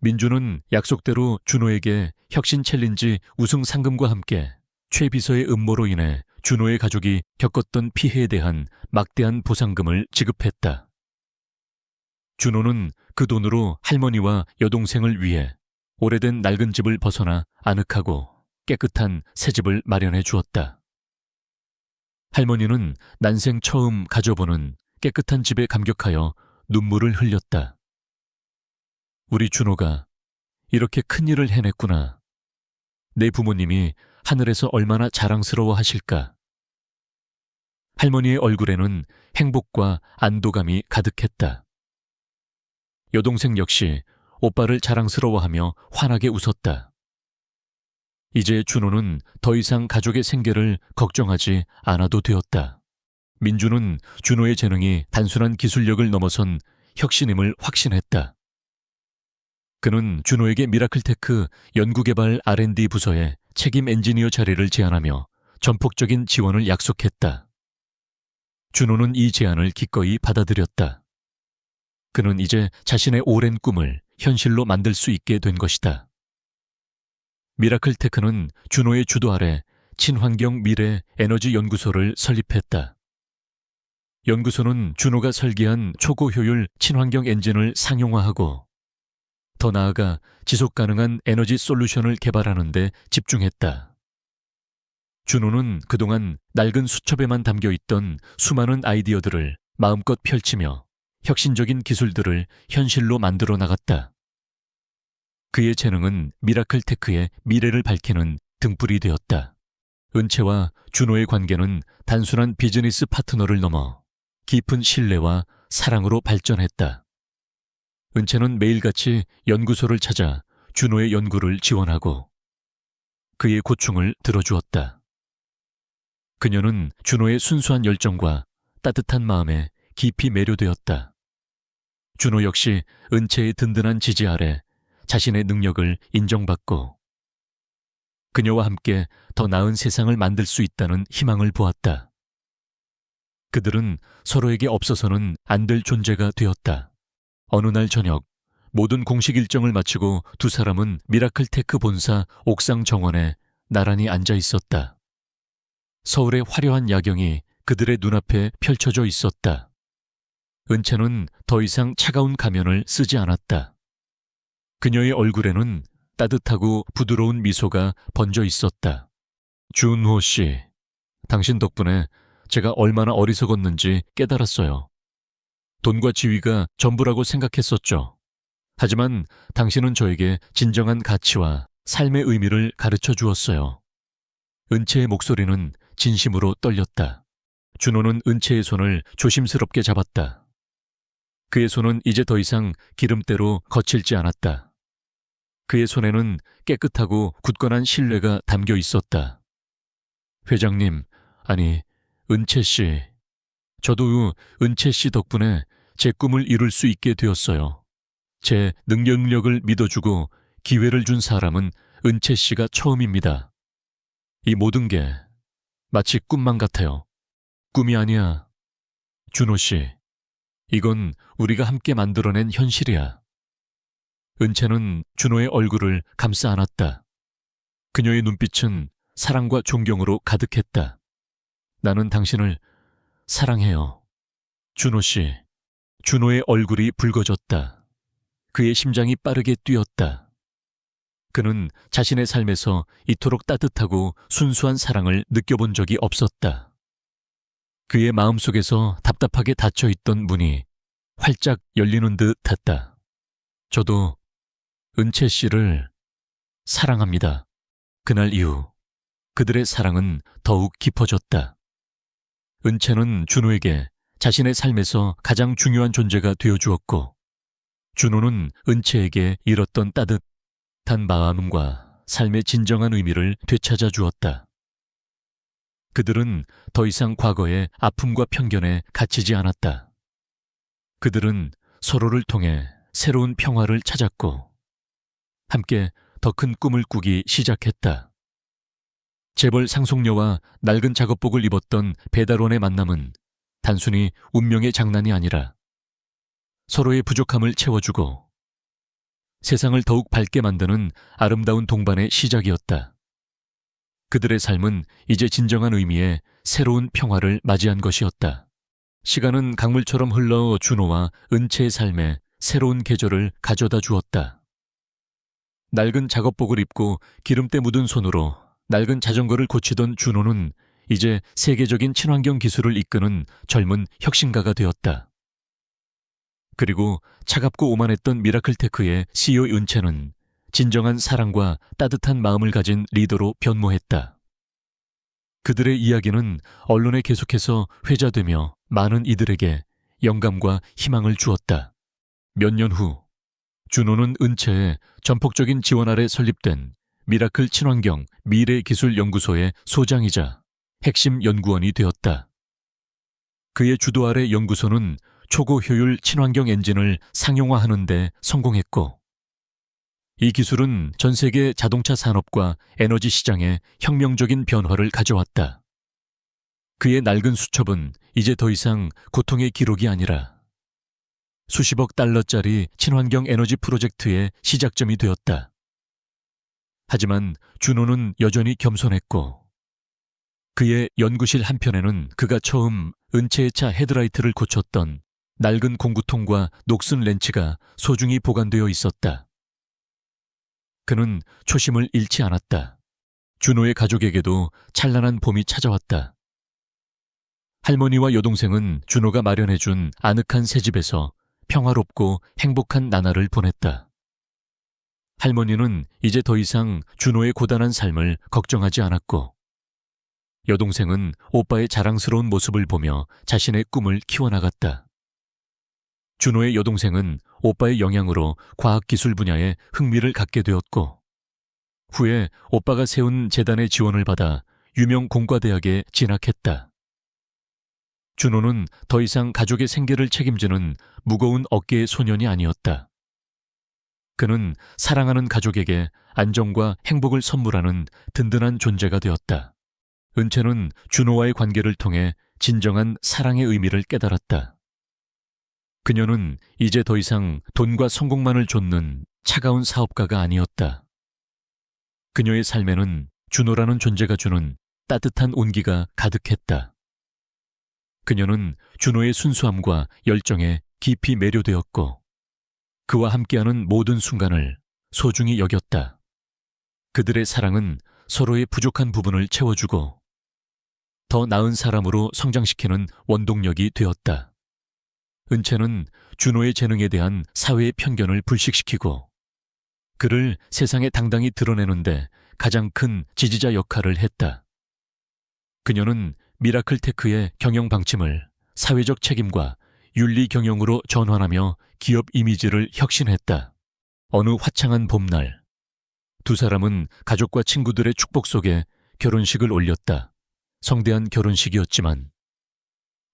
민주는 약속대로 준호에게 혁신 챌린지 우승 상금과 함께 최 비서의 음모로 인해 준호의 가족이 겪었던 피해에 대한 막대한 보상금을 지급했다. 준호는 그 돈으로 할머니와 여동생을 위해 오래된 낡은 집을 벗어나 아늑하고 깨끗한 새 집을 마련해 주었다. 할머니는 난생 처음 가져보는 깨끗한 집에 감격하여 눈물을 흘렸다. 우리 준호가 이렇게 큰 일을 해냈구나. 내 부모님이 하늘에서 얼마나 자랑스러워 하실까. 할머니의 얼굴에는 행복과 안도감이 가득했다. 여동생 역시 오빠를 자랑스러워하며 환하게 웃었다. 이제 준호는 더 이상 가족의 생계를 걱정하지 않아도 되었다. 민주는 준호의 재능이 단순한 기술력을 넘어선 혁신임을 확신했다. 그는 준호에게 미라클테크 연구개발 R&D 부서에 책임 엔지니어 자리를 제안하며 전폭적인 지원을 약속했다. 준호는 이 제안을 기꺼이 받아들였다. 그는 이제 자신의 오랜 꿈을 현실로 만들 수 있게 된 것이다. 미라클테크는 준호의 주도 아래 친환경 미래 에너지 연구소를 설립했다. 연구소는 준호가 설계한 초고효율 친환경 엔진을 상용화하고 더 나아가 지속 가능한 에너지 솔루션을 개발하는 데 집중했다. 준호는 그동안 낡은 수첩에만 담겨 있던 수많은 아이디어들을 마음껏 펼치며 혁신적인 기술들을 현실로 만들어 나갔다. 그의 재능은 미라클테크의 미래를 밝히는 등불이 되었다. 은채와 준호의 관계는 단순한 비즈니스 파트너를 넘어 깊은 신뢰와 사랑으로 발전했다. 은채는 매일같이 연구소를 찾아 준호의 연구를 지원하고 그의 고충을 들어주었다. 그녀는 준호의 순수한 열정과 따뜻한 마음에 깊이 매료되었다. 준호 역시 은채의 든든한 지지 아래 자신의 능력을 인정받고 그녀와 함께 더 나은 세상을 만들 수 있다는 희망을 보았다. 그들은 서로에게 없어서는 안 될 존재가 되었다. 어느 날 저녁, 모든 공식 일정을 마치고 두 사람은 미라클테크 본사 옥상 정원에 나란히 앉아 있었다. 서울의 화려한 야경이 그들의 눈앞에 펼쳐져 있었다. 은채는 더 이상 차가운 가면을 쓰지 않았다. 그녀의 얼굴에는 따뜻하고 부드러운 미소가 번져 있었다. 준호 씨, 당신 덕분에 제가 얼마나 어리석었는지 깨달았어요. 돈과 지위가 전부라고 생각했었죠. 하지만 당신은 저에게 진정한 가치와 삶의 의미를 가르쳐 주었어요. 은채의 목소리는 진심으로 떨렸다. 준호는 은채의 손을 조심스럽게 잡았다. 그의 손은 이제 더 이상 기름때로 거칠지 않았다. 그의 손에는 깨끗하고 굳건한 신뢰가 담겨 있었다. 회장님, 아니, 은채 씨. 저도 은채 씨 덕분에 제 꿈을 이룰 수 있게 되었어요. 제 능력을 믿어주고 기회를 준 사람은 은채 씨가 처음입니다. 이 모든 게 마치 꿈만 같아요. 꿈이 아니야. 준호 씨, 이건 우리가 함께 만들어낸 현실이야. 은채는 준호의 얼굴을 감싸 안았다. 그녀의 눈빛은 사랑과 존경으로 가득했다. 나는 당신을 사랑해요. 준호 씨. 준호의 얼굴이 붉어졌다. 그의 심장이 빠르게 뛰었다. 그는 자신의 삶에서 이토록 따뜻하고 순수한 사랑을 느껴본 적이 없었다. 그의 마음속에서 답답하게 닫혀있던 문이 활짝 열리는 듯 했다. 저도 은채 씨를 사랑합니다. 그날 이후 그들의 사랑은 더욱 깊어졌다. 은채는 준호에게 자신의 삶에서 가장 중요한 존재가 되어주었고, 준호는 은채에게 잃었던 따뜻한 마음과 삶의 진정한 의미를 되찾아 주었다. 그들은 더 이상 과거의 아픔과 편견에 갇히지 않았다. 그들은 서로를 통해 새로운 평화를 찾았고, 함께 더 큰 꿈을 꾸기 시작했다. 재벌 상속녀와 낡은 작업복을 입었던 배달원의 만남은 단순히 운명의 장난이 아니라 서로의 부족함을 채워주고 세상을 더욱 밝게 만드는 아름다운 동반의 시작이었다. 그들의 삶은 이제 진정한 의미의 새로운 평화를 맞이한 것이었다. 시간은 강물처럼 흘러 준호와 은채의 삶에 새로운 계절을 가져다 주었다. 낡은 작업복을 입고 기름때 묻은 손으로 낡은 자전거를 고치던 준호는 이제 세계적인 친환경 기술을 이끄는 젊은 혁신가가 되었다. 그리고 차갑고 오만했던 미라클테크의 CEO 은채는 진정한 사랑과 따뜻한 마음을 가진 리더로 변모했다. 그들의 이야기는 언론에 계속해서 회자되며 많은 이들에게 영감과 희망을 주었다. 몇 년 후, 준호는 은채의 전폭적인 지원 아래 설립된 미라클 친환경 미래기술연구소의 소장이자 핵심 연구원이 되었다. 그의 주도 아래 연구소는 초고효율 친환경 엔진을 상용화하는 데 성공했고, 이 기술은 전 세계 자동차 산업과 에너지 시장에 혁명적인 변화를 가져왔다. 그의 낡은 수첩은 이제 더 이상 고통의 기록이 아니라 수십억 달러짜리 친환경 에너지 프로젝트의 시작점이 되었다. 하지만 준호는 여전히 겸손했고, 그의 연구실 한편에는 그가 처음 은채의 차 헤드라이트를 고쳤던 낡은 공구통과 녹슨 렌치가 소중히 보관되어 있었다. 그는 초심을 잃지 않았다. 준호의 가족에게도 찬란한 봄이 찾아왔다. 할머니와 여동생은 준호가 마련해준 아늑한 새집에서 평화롭고 행복한 나날을 보냈다. 할머니는 이제 더 이상 준호의 고단한 삶을 걱정하지 않았고, 여동생은 오빠의 자랑스러운 모습을 보며 자신의 꿈을 키워나갔다. 준호의 여동생은 오빠의 영향으로 과학기술 분야에 흥미를 갖게 되었고, 후에 오빠가 세운 재단의 지원을 받아 유명 공과대학에 진학했다. 준호는 더 이상 가족의 생계를 책임지는 무거운 어깨의 소년이 아니었다. 그는 사랑하는 가족에게 안정과 행복을 선물하는 든든한 존재가 되었다. 은채는 준호와의 관계를 통해 진정한 사랑의 의미를 깨달았다. 그녀는 이제 더 이상 돈과 성공만을 좇는 차가운 사업가가 아니었다. 그녀의 삶에는 준호라는 존재가 주는 따뜻한 온기가 가득했다. 그녀는 준호의 순수함과 열정에 깊이 매료되었고 그와 함께하는 모든 순간을 소중히 여겼다. 그들의 사랑은 서로의 부족한 부분을 채워주고 더 나은 사람으로 성장시키는 원동력이 되었다. 은채는 준호의 재능에 대한 사회의 편견을 불식시키고 그를 세상에 당당히 드러내는데 가장 큰 지지자 역할을 했다. 그녀는 미라클테크의 경영 방침을 사회적 책임과 윤리 경영으로 전환하며 기업 이미지를 혁신했다. 어느 화창한 봄날, 두 사람은 가족과 친구들의 축복 속에 결혼식을 올렸다. 성대한 결혼식이었지만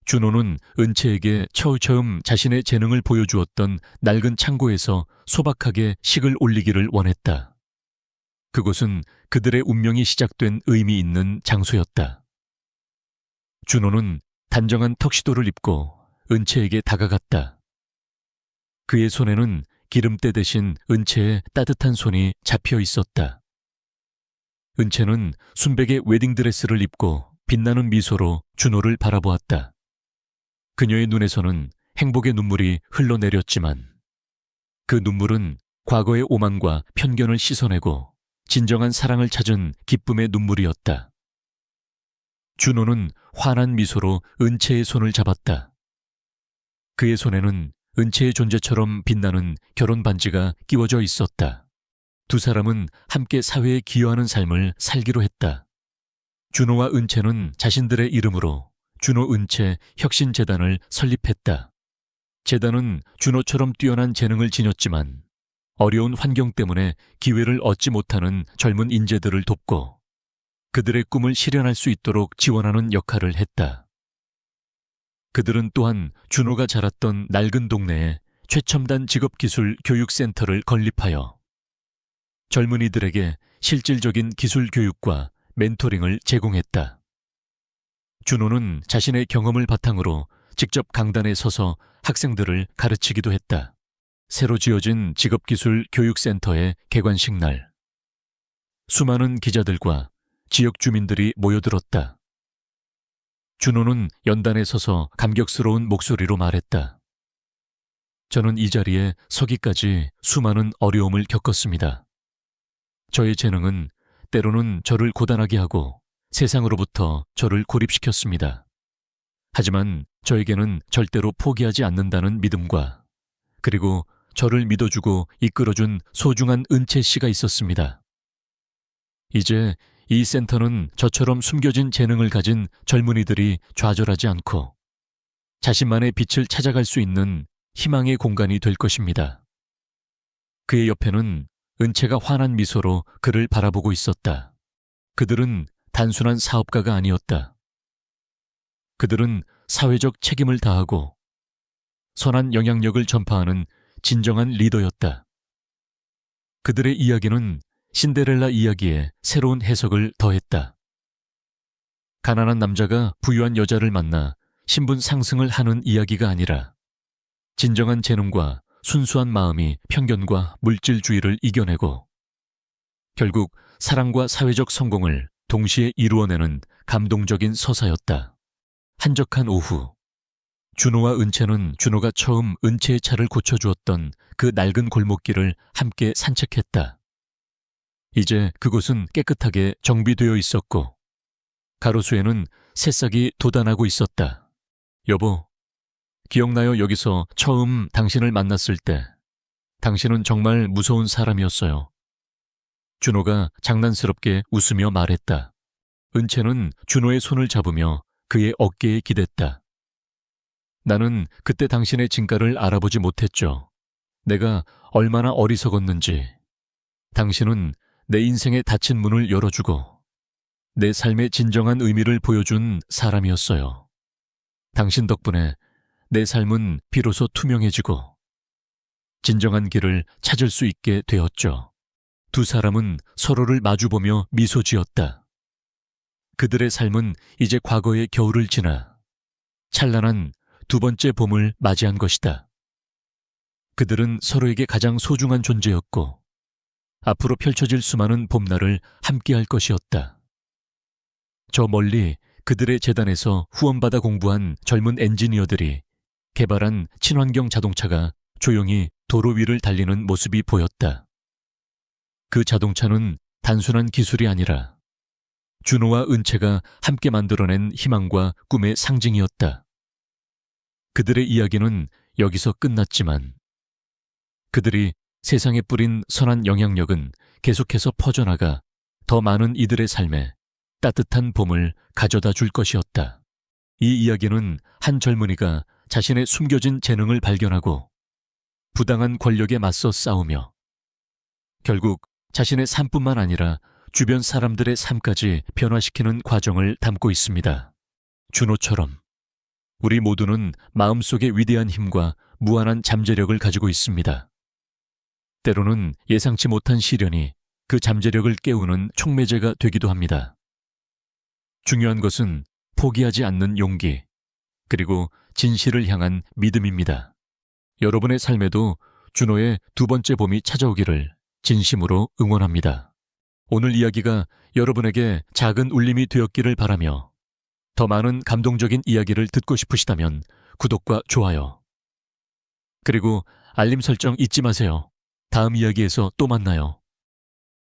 준호는 은채에게 처음 자신의 재능을 보여주었던 낡은 창고에서 소박하게 식을 올리기를 원했다. 그곳은 그들의 운명이 시작된 의미 있는 장소였다. 준호는 단정한 턱시도를 입고 은채에게 다가갔다. 그의 손에는 기름때 대신 은채의 따뜻한 손이 잡혀 있었다. 은채는 순백의 웨딩드레스를 입고 빛나는 미소로 준호를 바라보았다. 그녀의 눈에서는 행복의 눈물이 흘러내렸지만 그 눈물은 과거의 오만과 편견을 씻어내고 진정한 사랑을 찾은 기쁨의 눈물이었다. 준호는 환한 미소로 은채의 손을 잡았다. 그의 손에는 은채의 존재처럼 빛나는 결혼 반지가 끼워져 있었다. 두 사람은 함께 사회에 기여하는 삶을 살기로 했다. 준호와 은채는 자신들의 이름으로 준호 은채 혁신재단을 설립했다. 재단은 준호처럼 뛰어난 재능을 지녔지만 어려운 환경 때문에 기회를 얻지 못하는 젊은 인재들을 돕고 그들의 꿈을 실현할 수 있도록 지원하는 역할을 했다. 그들은 또한 준호가 자랐던 낡은 동네에 최첨단 직업기술 교육센터를 건립하여 젊은이들에게 실질적인 기술 교육과 멘토링을 제공했다. 준호는 자신의 경험을 바탕으로 직접 강단에 서서 학생들을 가르치기도 했다. 새로 지어진 직업기술 교육센터의 개관식 날, 수많은 기자들과 지역 주민들이 모여들었다. 준호는 연단에 서서 감격스러운 목소리로 말했다. 저는 이 자리에 서기까지 수많은 어려움을 겪었습니다. 저의 재능은 때로는 저를 고단하게 하고 세상으로부터 저를 고립시켰습니다. 하지만 저에게는 절대로 포기하지 않는다는 믿음과 그리고 저를 믿어주고 이끌어준 소중한 은채 씨가 있었습니다. 이제 이 센터는 저처럼 숨겨진 재능을 가진 젊은이들이 좌절하지 않고 자신만의 빛을 찾아갈 수 있는 희망의 공간이 될 것입니다. 그의 옆에는 은채가 환한 미소로 그를 바라보고 있었다. 그들은 단순한 사업가가 아니었다. 그들은 사회적 책임을 다하고 선한 영향력을 전파하는 진정한 리더였다. 그들의 이야기는 신데렐라 이야기에 새로운 해석을 더했다. 가난한 남자가 부유한 여자를 만나 신분 상승을 하는 이야기가 아니라 진정한 재능과 순수한 마음이 편견과 물질주의를 이겨내고 결국 사랑과 사회적 성공을 동시에 이루어내는 감동적인 서사였다. 한적한 오후, 준호와 은채는 준호가 처음 은채의 차를 고쳐주었던 그 낡은 골목길을 함께 산책했다. 이제 그곳은 깨끗하게 정비되어 있었고 가로수에는 새싹이 돋아나고 있었다. 여보, 기억나요? 여기서 처음 당신을 만났을 때 당신은 정말 무서운 사람이었어요. 준호가 장난스럽게 웃으며 말했다. 은채는 준호의 손을 잡으며 그의 어깨에 기댔다. 나는 그때 당신의 진가를 알아보지 못했죠. 내가 얼마나 어리석었는지. 당신은 내 인생의 닫힌 문을 열어주고 내 삶의 진정한 의미를 보여준 사람이었어요. 당신 덕분에 내 삶은 비로소 투명해지고 진정한 길을 찾을 수 있게 되었죠. 두 사람은 서로를 마주보며 미소 지었다. 그들의 삶은 이제 과거의 겨울을 지나 찬란한 두 번째 봄을 맞이한 것이다. 그들은 서로에게 가장 소중한 존재였고 앞으로 펼쳐질 수많은 봄날을 함께할 것이었다. 저 멀리 그들의 재단에서 후원받아 공부한 젊은 엔지니어들이 개발한 친환경 자동차가 조용히 도로 위를 달리는 모습이 보였다. 그 자동차는 단순한 기술이 아니라 준호와 은채가 함께 만들어낸 희망과 꿈의 상징이었다. 그들의 이야기는 여기서 끝났지만 그들이 세상에 뿌린 선한 영향력은 계속해서 퍼져나가 더 많은 이들의 삶에 따뜻한 봄을 가져다 줄 것이었다. 이 이야기는 한 젊은이가 자신의 숨겨진 재능을 발견하고 부당한 권력에 맞서 싸우며 결국 자신의 삶뿐만 아니라 주변 사람들의 삶까지 변화시키는 과정을 담고 있습니다. 준호처럼 우리 모두는 마음속에 위대한 힘과 무한한 잠재력을 가지고 있습니다. 때로는 예상치 못한 시련이 그 잠재력을 깨우는 촉매제가 되기도 합니다. 중요한 것은 포기하지 않는 용기, 그리고 진실을 향한 믿음입니다. 여러분의 삶에도 준호의 두 번째 봄이 찾아오기를 진심으로 응원합니다. 오늘 이야기가 여러분에게 작은 울림이 되었기를 바라며 더 많은 감동적인 이야기를 듣고 싶으시다면 구독과 좋아요, 그리고 알림 설정 잊지 마세요. 다음 이야기에서 또 만나요.